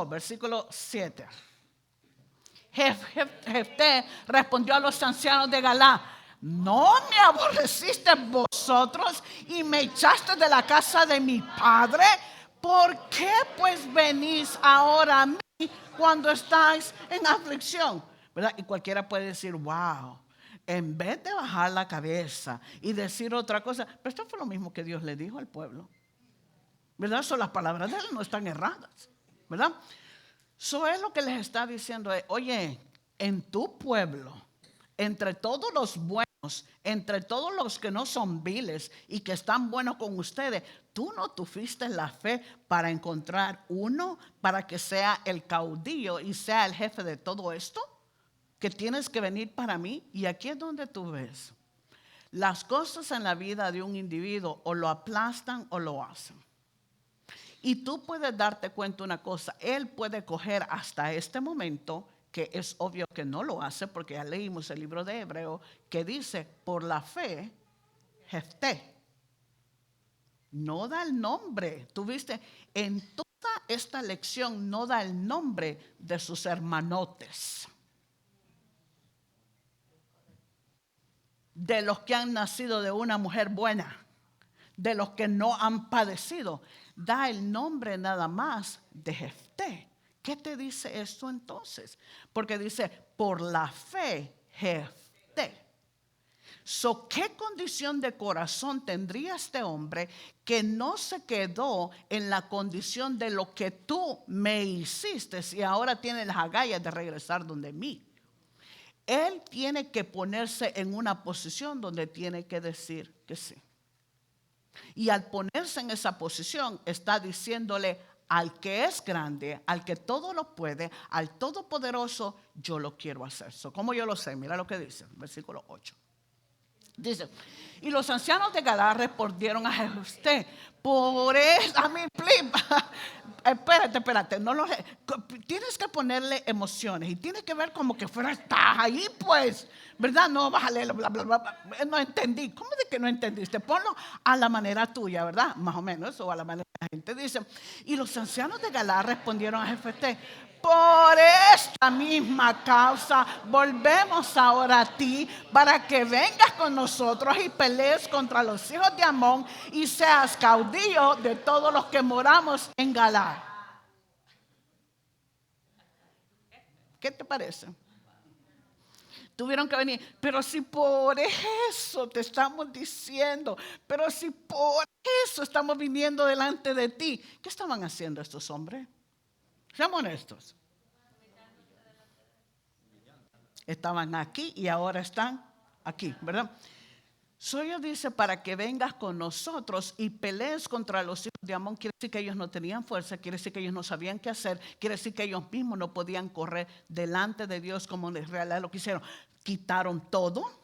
Versículo 7. Jefté respondió a los ancianos de Galaad, ¿no me aborrecisteis vosotros y me echaste de la casa de mi padre? ¿Por qué pues venís ahora a mí cuando estáis en aflicción? ¿Verdad? Y cualquiera puede decir, wow, en vez de bajar la cabeza y decir otra cosa, pero esto fue lo mismo que Dios le dijo al pueblo, ¿verdad? Son las palabras de él, no están erradas, ¿verdad? Eso es lo que les está diciendo. Oye, en tu pueblo, entre todos los buenos, entre todos los que no son viles y que están buenos con ustedes, tú no tuviste la fe para encontrar uno para que sea el caudillo y sea el jefe de todo esto, que tienes que venir para mí. Y aquí es donde tú ves las cosas en la vida de un individuo, o lo aplastan o lo hacen. Y tú puedes darte cuenta una cosa, él puede coger hasta este momento, que es obvio que no lo hace, porque ya leímos el libro de Hebreo, que dice, por la fe, Jefté. No da el nombre. Tú viste, en toda esta lección no da el nombre de sus hermanotes, de los que han nacido de una mujer buena, de los que no han padecido. Da el nombre nada más de Jefté. ¿Qué te dice esto entonces? Porque dice, por la fe, Jefté. ¿Qué condición de corazón tendría este hombre que no se quedó en la condición de lo que tú me hiciste y ahora tiene las agallas de regresar donde mí? Él tiene que ponerse en una posición donde tiene que decir que sí. Y al ponerse en esa posición, está diciéndole al que es grande, al que todo lo puede, al todopoderoso, yo lo quiero hacer. ¿Cómo yo lo sé? Mira lo que dice, versículo 8. Dice, y los ancianos de Galaad respondieron a Jefté, por eso, a mí, espérate, tienes que ponerle emociones y tienes que ver como que fuera, estás ahí pues, ¿verdad? No vas a leer, bla, bla, bla, no entendí. ¿Cómo de que no entendiste? Ponlo a la manera tuya, ¿verdad? Más o menos, o a la manera de la gente. Dice, y los ancianos de Galaad respondieron a Jefté, por esta misma causa volvemos ahora a ti para que vengas con nosotros y pelees contra los hijos de Amón y seas caudillo de todos los que moramos en Galaad. ¿Qué te parece? Tuvieron que venir, pero si por eso te estamos diciendo, pero si por eso estamos viniendo delante de ti, ¿qué estaban haciendo estos hombres? Seamos honestos. Estaban aquí y ahora están aquí, ¿verdad? Ellos dice para que vengas con nosotros y pelees contra los hijos de Amón. Quiere decir que ellos no tenían fuerza, quiere decir que ellos no sabían qué hacer, quiere decir que ellos mismos no podían correr delante de Dios como en realidad lo que hicieron. Quitaron todo,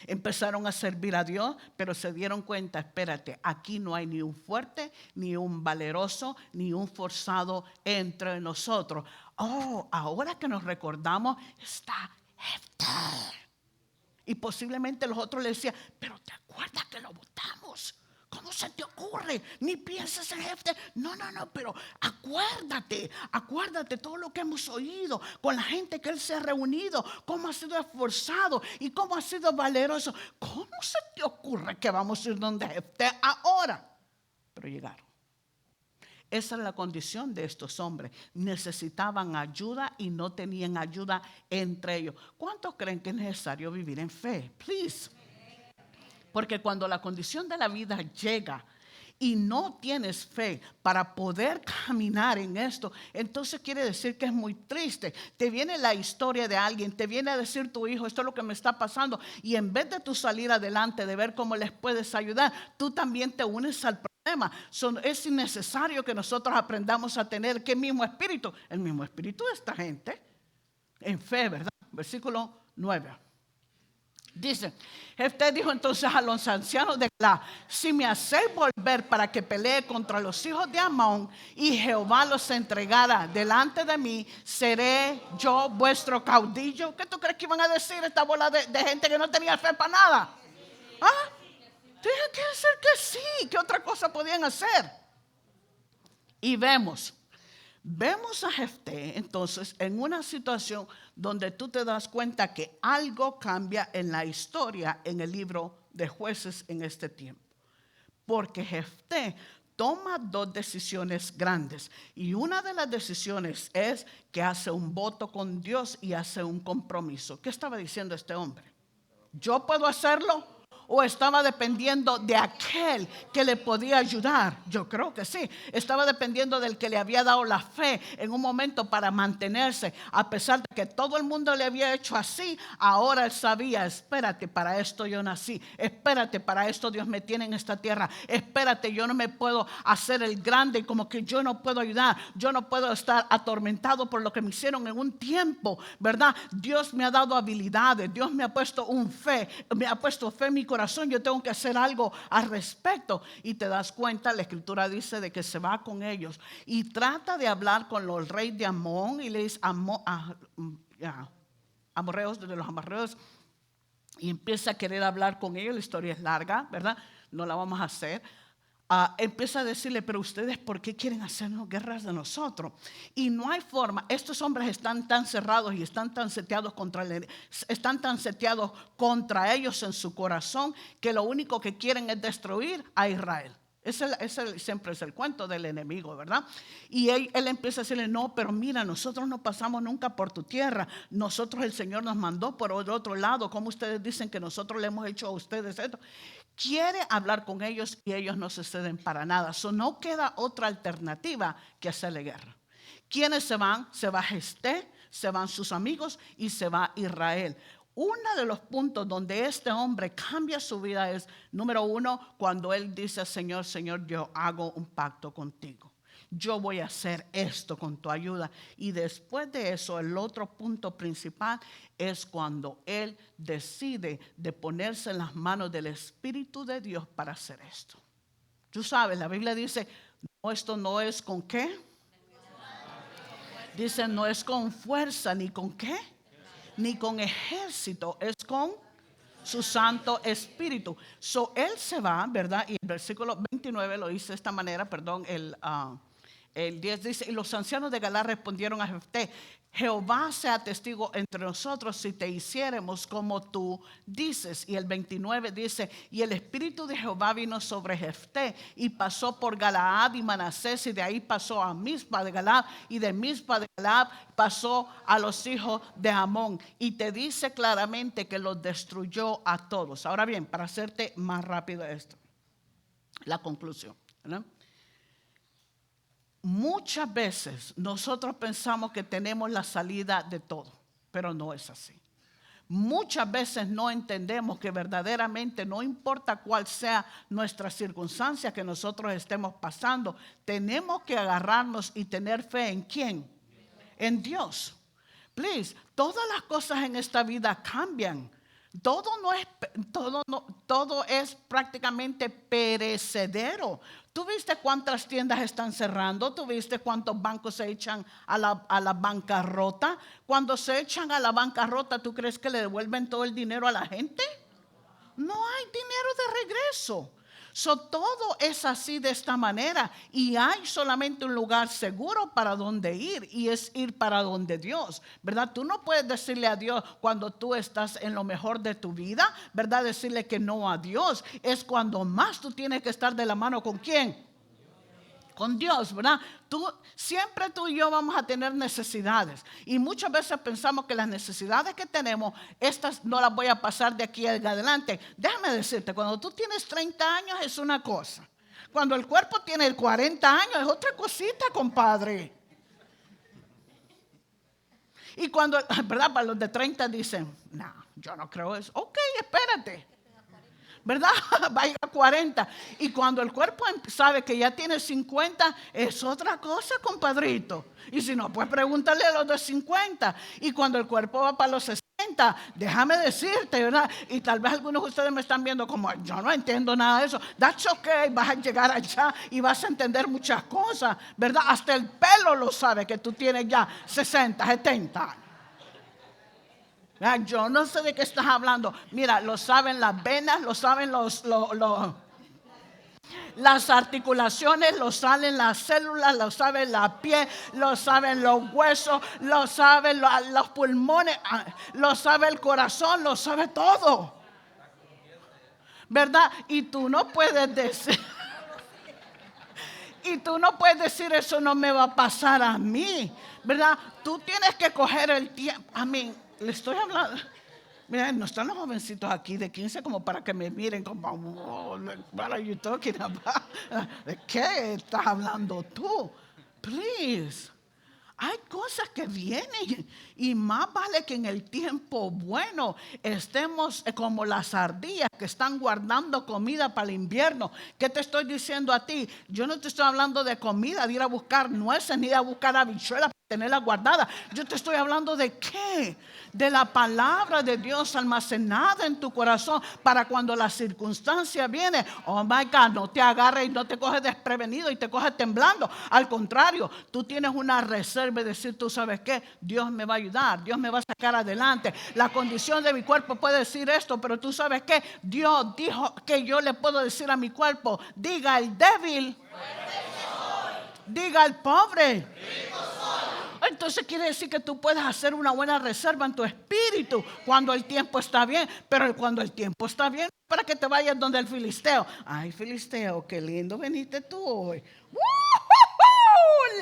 empezaron a servir a Dios, pero se dieron cuenta, espérate, aquí no hay ni un fuerte, ni un valeroso, ni un forzado entre nosotros. Oh, ahora que nos recordamos, está Jefté. Y posiblemente los otros le decían, pero ¿te acuerdas que lo votamos? ¿Cómo se te ocurre? Ni pienses en Jefté. No, pero acuérdate todo lo que hemos oído con la gente que él se ha reunido, cómo ha sido esforzado y cómo ha sido valeroso. ¿Cómo se te ocurre que vamos a ir donde Jefté ahora? Pero llegaron. Esa era la condición de estos hombres. Necesitaban ayuda y no tenían ayuda entre ellos. ¿Cuántos creen que es necesario vivir en fe? Please. Porque cuando la condición de la vida llega y no tienes fe para poder caminar en esto, entonces quiere decir que es muy triste. Te viene la historia de alguien, te viene a decir tu hijo, esto es lo que me está pasando, y en vez de tú salir adelante, de ver cómo les puedes ayudar, tú también te unes al problema. Es innecesario que nosotros aprendamos a tener ¿qué mismo espíritu? El mismo espíritu de esta gente, en fe, ¿verdad? Versículo 9. Dice, Jefté dijo entonces a los ancianos de Galaad, si me hacéis volver para que pelee contra los hijos de Amón y Jehová los entregara delante de mí, seré yo vuestro caudillo. ¿Qué tú crees que iban a decir esta bola de gente que no tenía fe para nada? ¿Ah? Tienen que decir que sí. ¿Qué otra cosa podían hacer? Y vemos a Jefté entonces en una situación donde tú te das cuenta que algo cambia en la historia en el libro de Jueces en este tiempo. Porque Jefté toma dos decisiones grandes. Y una de las decisiones es que hace un voto con Dios y hace un compromiso. ¿Qué estaba diciendo este hombre? ¿Yo puedo hacerlo? ¿O estaba dependiendo de aquel que le podía ayudar? Yo creo que sí. Estaba dependiendo del que le había dado la fe en un momento para mantenerse. A pesar de que todo el mundo le había hecho así, ahora él sabía, espérate, para esto yo nací. Espérate, para esto Dios me tiene en esta tierra. Espérate, yo no me puedo hacer el grande como que yo no puedo ayudar. Yo no puedo estar atormentado por lo que me hicieron en un tiempo, ¿verdad? Dios me ha dado habilidades. Dios me ha puesto me ha puesto fe en mi corazón. Yo tengo que hacer algo al respecto. Y te das cuenta, la escritura dice de que se va con ellos y trata de hablar con el rey de Amón y le dice amorreos, de los amorreos, y empieza a querer hablar con ellos. La historia es larga, ¿verdad? No la vamos a hacer. Empieza a decirle, pero ustedes, ¿por qué quieren hacernos guerras de nosotros? Y no hay forma. Estos hombres están tan cerrados y están tan seteados contra ellos en su corazón, que lo único que quieren es destruir a Israel. Siempre es el cuento del enemigo, ¿verdad? Y él empieza a decirle, no, pero mira, nosotros no pasamos nunca por tu tierra. Nosotros, el Señor nos mandó por el otro lado. ¿Cómo ustedes dicen que nosotros le hemos hecho a ustedes esto? Quiere hablar con ellos y ellos no se ceden para nada. No queda otra alternativa que hacerle guerra. ¿Quiénes se van? Se va Jefté, se van sus amigos y se va Israel. Uno de los puntos donde este hombre cambia su vida es, número uno, cuando él dice, Señor, yo hago un pacto contigo. Yo voy a hacer esto con tu ayuda. Y después de eso, el otro punto principal es cuando él decide de ponerse en las manos del Espíritu de Dios para hacer esto. Tú sabes, la Biblia dice, no, esto no es con ¿qué? Dice, no es con fuerza, ni con ¿qué? Ni con ejército, es con su Santo Espíritu. Él se va, ¿verdad? Y el versículo 29 lo dice de esta manera, perdón, el 10 dice, y los ancianos de Galaad respondieron a Jefté, Jehová sea testigo entre nosotros si te hiciéramos como tú dices. Y el 29 dice, y el Espíritu de Jehová vino sobre Jefté y pasó por Galaad y Manasés, y de ahí pasó a Mizpa de Galaad, y de Mizpa de Galaad pasó a los hijos de Amón. Y te dice claramente que los destruyó a todos. Ahora bien, para hacerte más rápido esto, la conclusión, ¿no? Muchas veces nosotros pensamos que tenemos la salida de todo, pero no es así. Muchas veces no entendemos que verdaderamente no importa cuál sea nuestra circunstancia que nosotros estemos pasando, tenemos que agarrarnos y tener fe ¿en quién? En Dios. Please, todas las cosas en esta vida cambian. Todo es prácticamente perecedero. ¿Tú viste cuántas tiendas están cerrando? ¿Tú viste cuántos bancos se echan a la bancarrota? Cuando se echan a la bancarrota, ¿tú crees que le devuelven todo el dinero a la gente? No hay dinero de regreso. Todo es así de esta manera y hay solamente un lugar seguro para donde ir y es ir para donde Dios, ¿verdad? Tú no puedes decirle a Dios cuando tú estás en lo mejor de tu vida, ¿verdad? Decirle que no a Dios es cuando más tú tienes que estar de la mano ¿con quién? Con Dios, ¿verdad? Siempre tú y yo vamos a tener necesidades y muchas veces pensamos que las necesidades que tenemos, estas no las voy a pasar de aquí adelante. Déjame decirte, cuando tú tienes 30 años es una cosa, cuando el cuerpo tiene 40 años es otra cosita, compadre. Y cuando, ¿verdad? Para los de 30 dicen, no, yo no creo eso. Ok, espérate, ¿verdad? Va a ir a 40. Y cuando el cuerpo sabe que ya tiene 50, es otra cosa, compadrito. Y si no, pues pregúntale a los de 50. Y cuando el cuerpo va para los 60, déjame decirte, ¿verdad? Y tal vez algunos de ustedes me están viendo como, yo no entiendo nada de eso. That's okay, vas a llegar allá y vas a entender muchas cosas, ¿verdad? Hasta el pelo lo sabe que tú tienes ya 60, 70 años. Yo no sé de qué estás hablando. Mira, lo saben las venas, lo saben las articulaciones, lo saben las células, lo saben la piel, lo saben los huesos, lo saben los pulmones, lo sabe el corazón, lo sabe todo, ¿verdad? Y tú no puedes decir eso no me va a pasar a mí, ¿verdad? Tú tienes que coger el tiempo. A mí, le estoy hablando. Mira, no están los jovencitos aquí de 15 como para que me miren como, oh, what are you talking about? ¿De qué estás hablando tú? Please. Hay cosas que vienen y más vale que en el tiempo bueno estemos como las ardillas que están guardando comida para el invierno. ¿Qué te estoy diciendo a ti? Yo no te estoy hablando de comida, de ir a buscar nueces ni de ir a buscar habichuelas para tenerla guardada. Yo te estoy hablando de qué? De la palabra de Dios almacenada en tu corazón para cuando la circunstancia viene. Oh my God, no te agarres y no te coges desprevenido y te coges temblando. Al contrario, tú tienes una reserva y decir, tú sabes qué, Dios me va a ayudar, Dios me va a sacar adelante. La condición de mi cuerpo puede decir esto, pero tú sabes qué, Dios dijo que yo le puedo decir a mi cuerpo, diga el débil, diga el pobre. Entonces quiere decir que tú puedes hacer una buena reserva en tu espíritu cuando el tiempo está bien. Pero cuando el tiempo está bien, para que te vayas donde el filisteo. Ay, filisteo, qué lindo veniste tú hoy. ¡Woo!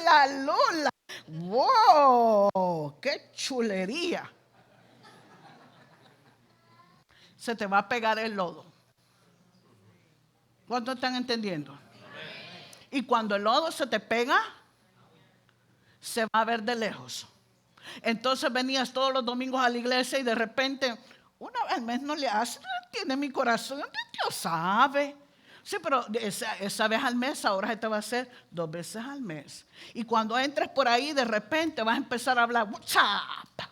La lula. ¡Wow! ¡Qué chulería! Se te va a pegar el lodo. ¿Cuántos están entendiendo? Y cuando el lodo se te pega, se va a ver de lejos. Entonces venías todos los domingos a la iglesia y de repente, una vez al mes no le hace, no tiene mi corazón, Dios sabe. Sí, pero esa vez al mes ahora se te va a hacer 2 veces al mes. Y cuando entres por ahí de repente vas a empezar a hablar WhatsApp,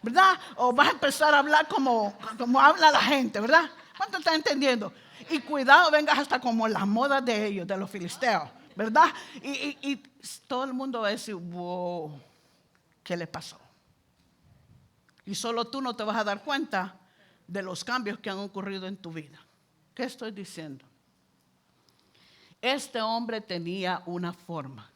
¿verdad? O vas a empezar a hablar como habla la gente, ¿verdad? ¿Cuánto estás entendiendo? Y cuidado, vengas hasta como las modas de ellos, de los filisteos, ¿verdad? Y todo el mundo va a decir, wow, ¿qué le pasó? Y solo tú no te vas a dar cuenta de los cambios que han ocurrido en tu vida. ¿Qué estoy diciendo? Este hombre tenía una forma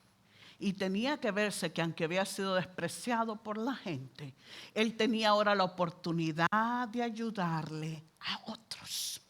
y tenía que verse que aunque había sido despreciado por la gente, él tenía ahora la oportunidad de ayudarle a otros.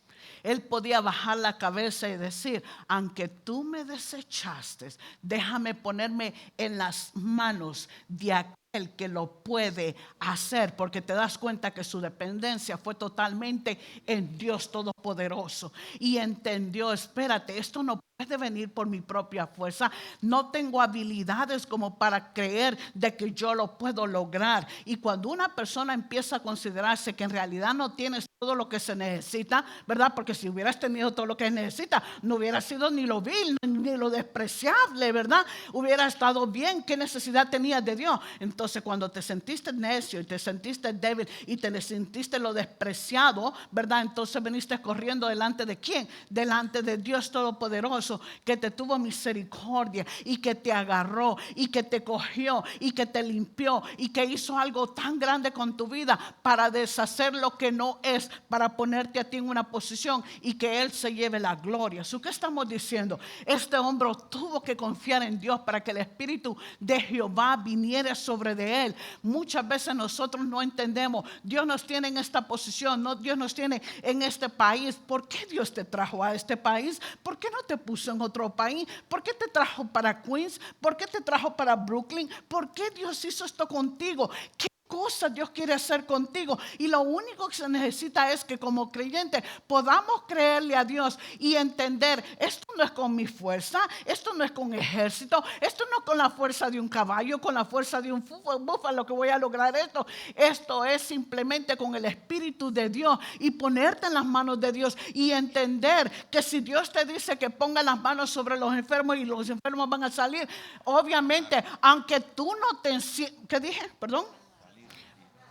Él podía bajar la cabeza y decir, aunque tú me desechaste, déjame ponerme en las manos de aquel que lo puede hacer, porque te das cuenta que su dependencia fue totalmente en Dios Todopoderoso. Y entendió, espérate, esto no puede venir por mi propia fuerza. No tengo habilidades como para creer de que yo lo puedo lograr. Y cuando una persona empieza a considerarse que en realidad no tienes todo lo que se necesita, ¿verdad? Porque si hubieras tenido todo lo que necesita, no hubiera sido ni lo vil, ni lo despreciable, ¿verdad? Hubiera estado bien. ¿Qué necesidad tenías de Dios? Entonces cuando te sentiste necio y te sentiste débil y te sentiste lo despreciado, ¿verdad? Entonces veniste corriendo delante de ¿quién? Delante de Dios Todopoderoso, que te tuvo misericordia y que te agarró y que te cogió y que te limpió y que hizo algo tan grande con tu vida para deshacer lo que no es, para ponerte a ti en una posición y que Él se lleve la gloria. ¿Qué estamos diciendo? Este hombre tuvo que confiar en Dios para que el Espíritu de Jehová viniera sobre de él. Muchas veces nosotros no entendemos, Dios nos tiene en esta posición, no, Dios nos tiene en este país. ¿Por qué Dios te trajo a este país? ¿Por qué no te puso en otro país? ¿Por qué te trajo para Queens? ¿Por qué te trajo para Brooklyn? ¿Por qué Dios hizo esto contigo? ¿Qué cosas Dios quiere hacer contigo? Y lo único que se necesita es que como creyentes podamos creerle a Dios y entender, esto no es con mi fuerza, esto no es con ejército, esto no es con la fuerza de un caballo, con la fuerza de un búfalo que voy a lograr esto. Esto es simplemente con el Espíritu de Dios y ponerte en las manos de Dios y entender que si Dios te dice que ponga las manos sobre los enfermos y los enfermos van a salir, obviamente, aunque tú no te... ¿Qué dije? Perdón.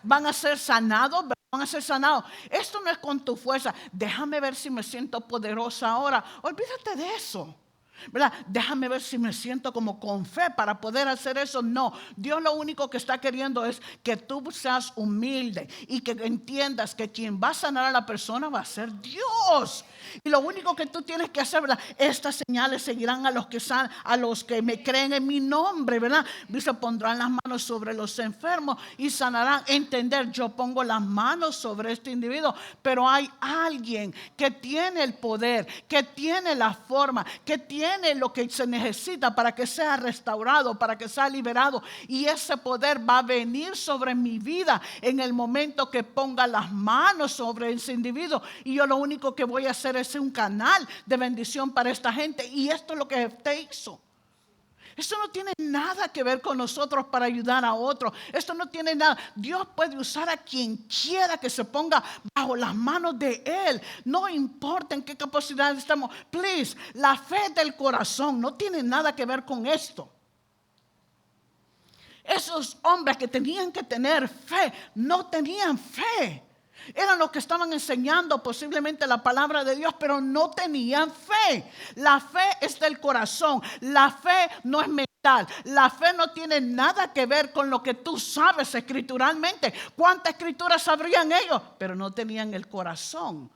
Van a ser sanados, van a ser sanados. Esto no es con tu fuerza. Déjame ver si me siento poderosa ahora. Olvídate de eso, ¿verdad? Déjame ver si me siento como con fe para poder hacer eso. No, Dios lo único que está queriendo es que tú seas humilde y que entiendas que quien va a sanar a la persona va a ser Dios. Y lo único que tú tienes que hacer, ¿verdad? Estas señales seguirán a los que me creen en mi nombre, ¿verdad? Dice, pondrán las manos sobre los enfermos y sanarán. Entender, yo pongo las manos sobre este individuo, pero hay alguien que tiene el poder, que tiene la forma, que tiene lo que se necesita para que sea restaurado, para que sea liberado. Y ese poder va a venir sobre mi vida en el momento que ponga las manos sobre ese individuo. Y yo lo único que voy a hacer es un canal de bendición para esta gente. Y esto es lo que Jefté hizo. Esto no tiene nada que ver con nosotros para ayudar a otros. Esto no tiene nada. Dios puede usar a quien quiera que se ponga bajo las manos de Él. No importa en qué capacidad estamos. Please, la fe del corazón no tiene nada que ver con esto. Esos hombres que tenían que tener fe, no tenían fe. Eran los que estaban enseñando posiblemente la palabra de Dios, pero no tenían fe. La fe es del corazón. La fe no es mental. La fe no tiene nada que ver con lo que tú sabes escrituralmente. ¿Cuántas escrituras sabrían ellos? Pero no tenían el corazón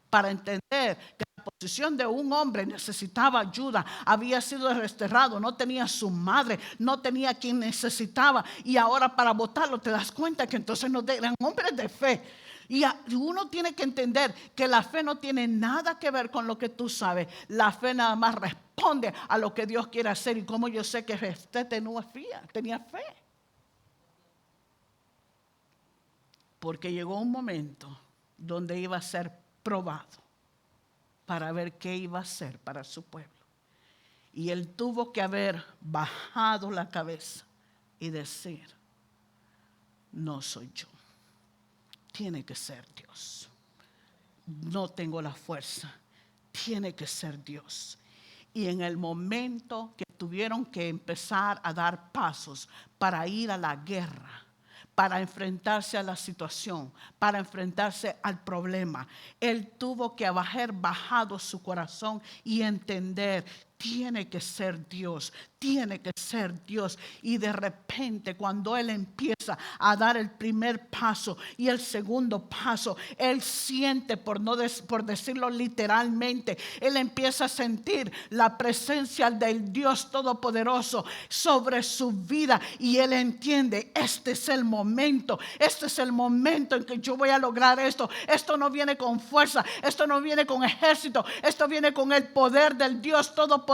para entender que la posición de un hombre necesitaba ayuda, había sido desterrado, no tenía su madre, no tenía quien necesitaba, y ahora para votarlo te das cuenta que entonces no eran hombres de fe. Y uno tiene que entender que la fe no tiene nada que ver con lo que tú sabes. La fe nada más responde a lo que Dios quiere hacer. Y como yo sé que usted tenía fe. Porque llegó un momento donde iba a ser probado para ver qué iba a hacer para su pueblo. Y él tuvo que haber bajado la cabeza y decir, no soy yo. Tiene que ser Dios. No tengo la fuerza. Tiene que ser Dios. Y en el momento que tuvieron que empezar a dar pasos para ir a la guerra, para enfrentarse a la situación, para enfrentarse al problema, él tuvo que haber bajado su corazón y entender, tiene que ser Dios, tiene que ser Dios. Y de repente cuando él empieza a dar el primer paso y el segundo paso, él siente, por decirlo literalmente, él empieza a sentir la presencia del Dios Todopoderoso sobre su vida. Y él entiende, este es el momento en que yo voy a lograr esto. Esto no viene con fuerza, esto no viene con ejército, esto viene con el poder del Dios Todopoderoso.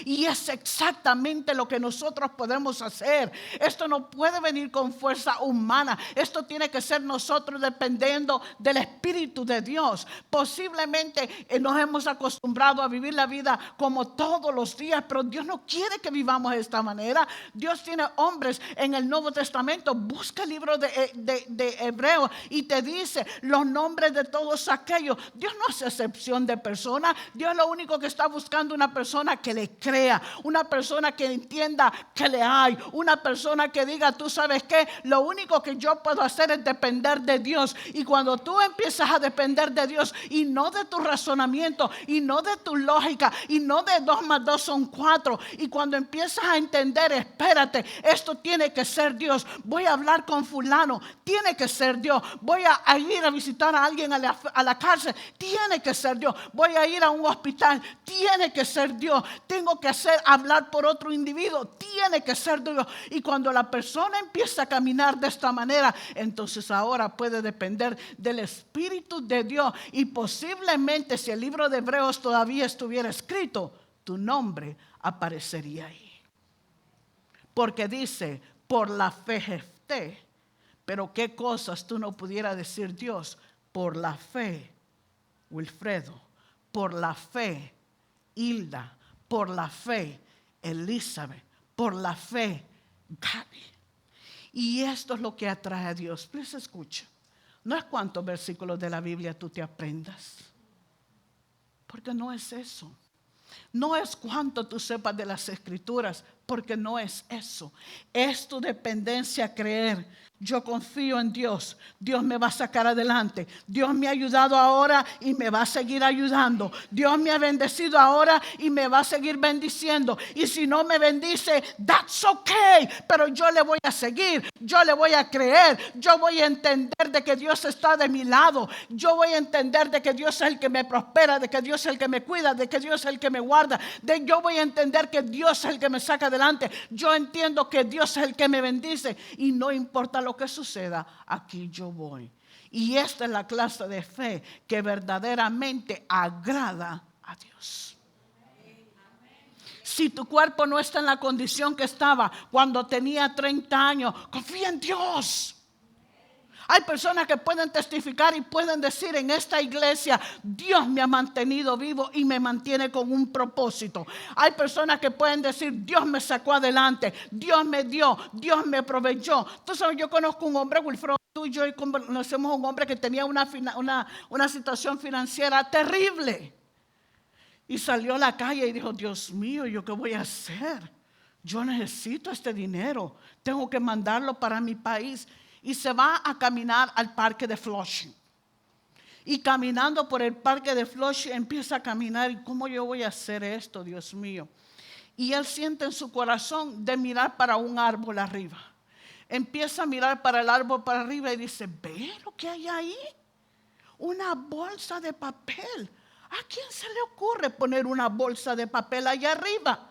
Y es exactamente lo que nosotros podemos hacer. Esto no puede venir con fuerza humana. Esto tiene que ser nosotros dependiendo del Espíritu de Dios. Posiblemente nos hemos acostumbrado a vivir la vida como todos los días, pero Dios no quiere que vivamos de esta manera. Dios tiene hombres en el Nuevo Testamento. Busca el libro de Hebreos y te dice los nombres de todos aquellos. Dios no hace excepción de personas. Dios lo único que está buscando una persona que le crea, una persona que entienda que le hay, una persona que diga, tú sabes qué, lo único que yo puedo hacer es depender de Dios. Y cuando tú empiezas a depender de Dios y no de tu razonamiento y no de tu lógica y no de 2 más 2 son 4, y cuando empiezas a entender, espérate, esto tiene que ser Dios, voy a hablar con fulano, tiene que ser Dios, voy a ir a visitar a alguien a la cárcel, tiene que ser Dios, voy a ir a un hospital, tiene que ser Dios, tengo que hablar por otro individuo, tiene que ser Dios. Y cuando la persona empieza a caminar de esta manera, entonces ahora puede depender del Espíritu de Dios. Y posiblemente si el libro de Hebreos todavía estuviera escrito, tu nombre aparecería ahí. Porque dice, por la fe Jefté. Pero qué cosas tú no pudieras decir Dios, por la fe Wilfredo, por la fe Hilda, por la fe Elizabeth, por la fe Gaby. Y esto es lo que atrae a Dios. Please escucha. No es cuántos versículos de la Biblia tú te aprendas, porque no es eso. No es cuánto tú sepas de las Escrituras, porque no es eso. Es tu dependencia creer. Yo confío en Dios. Dios me va a sacar adelante. Dios me ha ayudado ahora y me va a seguir ayudando. Dios me ha bendecido ahora y me va a seguir bendiciendo. Y si no me bendice, that's okay. Pero yo le voy a seguir. Yo le voy a creer. Yo voy a entender de que Dios está de mi lado. Yo voy a entender de que Dios es el que me prospera, de que Dios es el que me cuida, de que Dios es el que me guarda. Yo voy a entender que Dios es el que me saca adelante. Yo entiendo que Dios es el que me bendice. Y no importa lo que suceda, aquí yo voy. Y esta es la clase de fe que verdaderamente agrada a Dios. Si tu cuerpo no está en la condición que estaba cuando tenía 30 años, confía en Dios. Hay personas que pueden testificar y pueden decir: en esta iglesia Dios me ha mantenido vivo y me mantiene con un propósito. Hay personas que pueden decir: Dios me sacó adelante, Dios me dio, Dios me proveyó. Entonces yo conozco un hombre, Wilfredo, tú y yo conocemos un hombre que tenía una situación financiera terrible. Y salió a la calle y dijo: Dios mío, ¿yo qué voy a hacer? Yo necesito este dinero, tengo que mandarlo para mi país. Y se va a caminar al parque de Flushing. Y caminando por el parque de Flushing empieza a caminar. ¿Y cómo yo voy a hacer esto, Dios mío? Y él siente en su corazón de mirar para un árbol arriba. Empieza a mirar para el árbol para arriba y dice: ¿ve lo que hay ahí? Una bolsa de papel. ¿A quién se le ocurre poner una bolsa de papel allá arriba?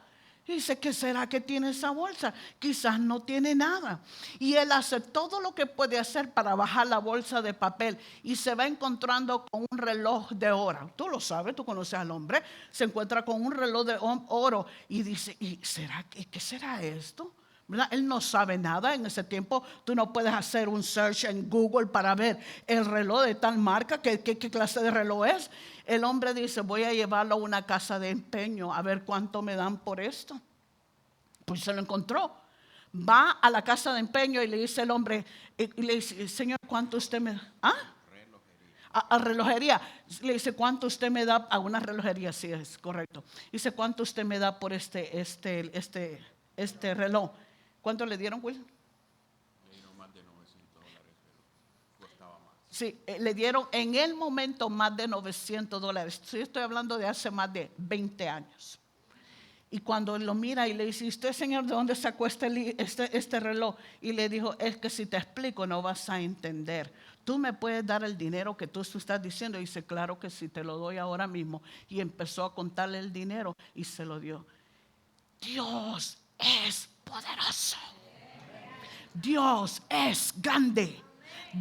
Y dice: ¿qué será que tiene esa bolsa? Quizás no tiene nada. Y él hace todo lo que puede hacer para bajar la bolsa de papel. Y se va encontrando con un reloj de oro. Tú lo sabes, tú conoces al hombre. Se encuentra con un reloj de oro. Y dice: ¿y qué será esto? ¿Verdad? Él no sabe nada. En ese tiempo tú no puedes hacer un search en Google para ver el reloj de tal marca, qué clase de reloj es. El hombre dice: voy a llevarlo a una casa de empeño a ver cuánto me dan por esto. Pues se lo encontró. Va a la casa de empeño y le dice el hombre, y le dice: señor, ¿cuánto usted me da? ¿Ah? A relojería. Le dice: ¿cuánto usted me da? A una relojería, sí, es correcto. Dice: ¿cuánto usted me da por este reloj? ¿Cuánto le dieron, Will? Le dieron más de $900, pero costaba más. Sí, le dieron en el momento más de $900. Sí, estoy hablando de hace más de 20 años. Y cuando él lo mira y le dice: ¿y usted, señor, de dónde sacó este reloj? Y le dijo: es que si te explico no vas a entender. ¿Tú me puedes dar el dinero que tú estás diciendo? Y dice: claro que sí, te lo doy ahora mismo. Y empezó a contarle el dinero y se lo dio. Dios es poderoso. Dios es grande.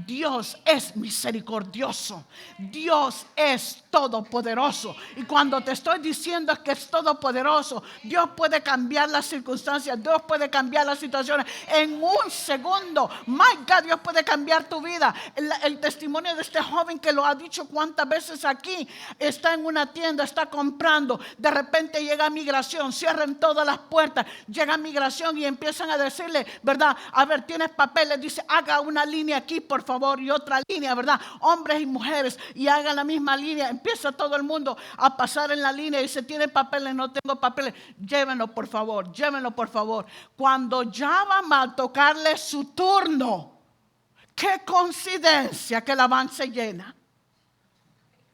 Dios es misericordioso. Dios es todopoderoso. Y cuando te estoy diciendo que es todopoderoso, Dios puede cambiar las circunstancias. Dios puede cambiar las situaciones en un segundo. My God, Dios puede cambiar tu vida. El testimonio de este joven que lo ha dicho cuántas veces aquí. Está en una tienda, está comprando. De repente llega migración, cierran todas las puertas. Llega migración y empiezan a decirle, ¿verdad? A ver, ¿tienes papeles? Dice: haga una línea aquí, por favor, y otra línea, ¿verdad? Hombres y mujeres, y hagan la misma línea. Empieza todo el mundo a pasar en la línea y dice: ¿tiene papeles? No tengo papeles. Llévenlo, por favor, llévenlo, por favor. Cuando ya va a tocarle su turno, qué coincidencia que la van se llena.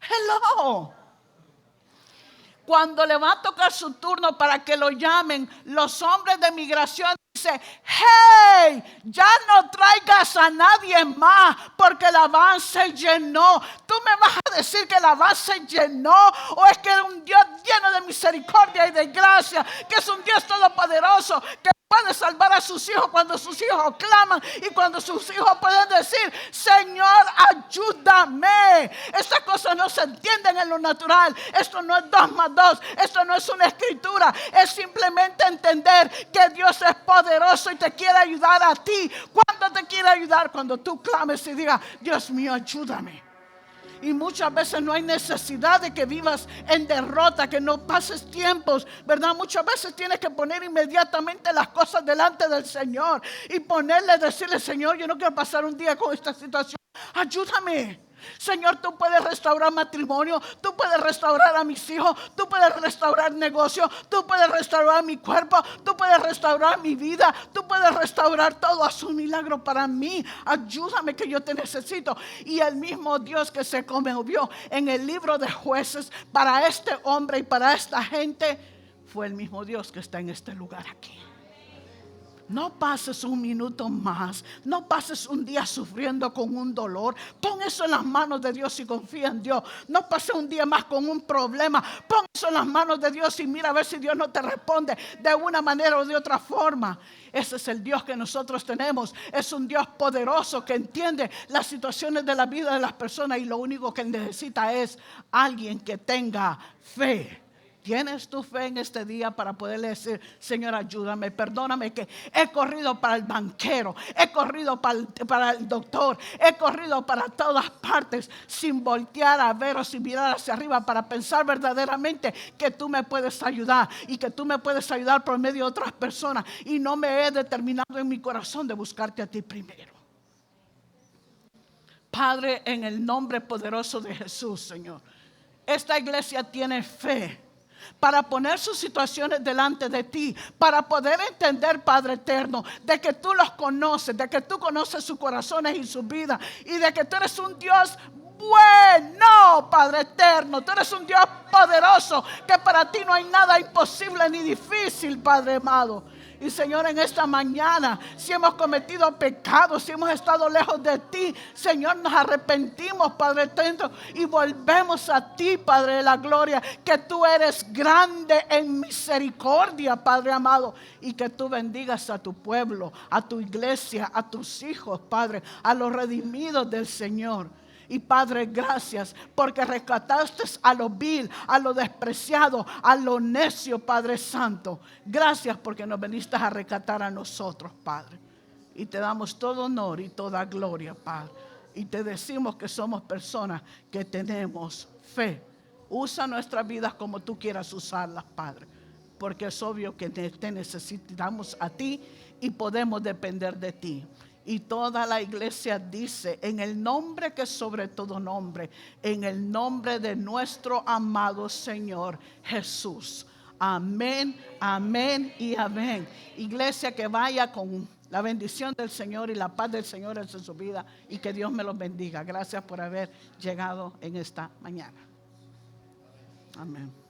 Hello. Cuando le va a tocar su turno para que lo llamen, los hombres de migración dicen: hey, ya no traigas a nadie más porque la van se llenó. ¿Tú me vas a decir que la van se llenó? ¿O es que es un Dios lleno de misericordia y de gracia? Que es un Dios todopoderoso que puede salvar a sus hijos cuando sus hijos claman y cuando sus hijos pueden decir: Señor, ayúdame. Estas cosas no se entienden en lo natural. Esto no es 2 más 2. Esto no es una escritura. Es simplemente entender que Dios es poderoso y te quiere ayudar a ti. ¿Cuándo te quiere ayudar? Cuando tú clames y digas: Dios mío, ayúdame. Y muchas veces no hay necesidad de que vivas en derrota, que no pases tiempos, ¿verdad? Muchas veces tienes que poner inmediatamente las cosas delante del Señor y decirle: Señor, yo no quiero pasar un día con esta situación. Ayúdame. Señor, tú puedes restaurar matrimonio, tú puedes restaurar a mis hijos, tú puedes restaurar negocio, tú puedes restaurar mi cuerpo, tú puedes restaurar mi vida, tú puedes restaurar todo. Haz un milagro para mí, ayúdame que yo te necesito. Y el mismo Dios que se conmovió en el libro de Jueces para este hombre y para esta gente, fue el mismo Dios que está en este lugar aquí. No pases un minuto más, no pases un día sufriendo con un dolor. Pon eso en las manos de Dios y confía en Dios. No pases un día más con un problema. Pon eso en las manos de Dios y mira a ver si Dios no te responde de una manera o de otra forma. Ese es el Dios que nosotros tenemos. Es un Dios poderoso que entiende las situaciones de la vida de las personas y lo único que necesita es alguien que tenga fe. ¿Tienes tu fe en este día para poderle decir, Señor, ayúdame, perdóname que he corrido para el banquero, he corrido para el doctor, he corrido para todas partes sin voltear a ver o sin mirar hacia arriba para pensar verdaderamente que tú me puedes ayudar y que tú me puedes ayudar por medio de otras personas y no me he determinado en mi corazón de buscarte a ti primero? Padre, en el nombre poderoso de Jesús, Señor, esta iglesia tiene fe para poner sus situaciones delante de ti, para poder entender, Padre eterno, de que tú los conoces, de que tú conoces sus corazones y sus vidas, y de que tú eres un Dios bueno, Padre eterno. Tú eres un Dios poderoso, que para ti no hay nada imposible ni difícil, Padre amado. Y Señor, en esta mañana, si hemos cometido pecados, si hemos estado lejos de ti, Señor, nos arrepentimos, Padre eterno, y volvemos a ti, Padre de la gloria, que tú eres grande en misericordia, Padre amado, y que tú bendigas a tu pueblo, a tu iglesia, a tus hijos, Padre, a los redimidos del Señor. Y Padre, gracias porque rescataste a lo vil, a lo despreciado, a lo necio, Padre Santo. Gracias porque nos viniste a rescatar a nosotros, Padre. Y te damos todo honor y toda gloria, Padre. Y te decimos que somos personas que tenemos fe. Usa nuestras vidas como tú quieras usarlas, Padre. Porque es obvio que te necesitamos a ti y podemos depender de ti. Y toda la iglesia dice, en el nombre que es sobre todo nombre, en el nombre de nuestro amado Señor Jesús. Amén, amén y amén. Iglesia, que vaya con la bendición del Señor y la paz del Señor en su vida, y que Dios me los bendiga. Gracias por haber llegado en esta mañana. Amén.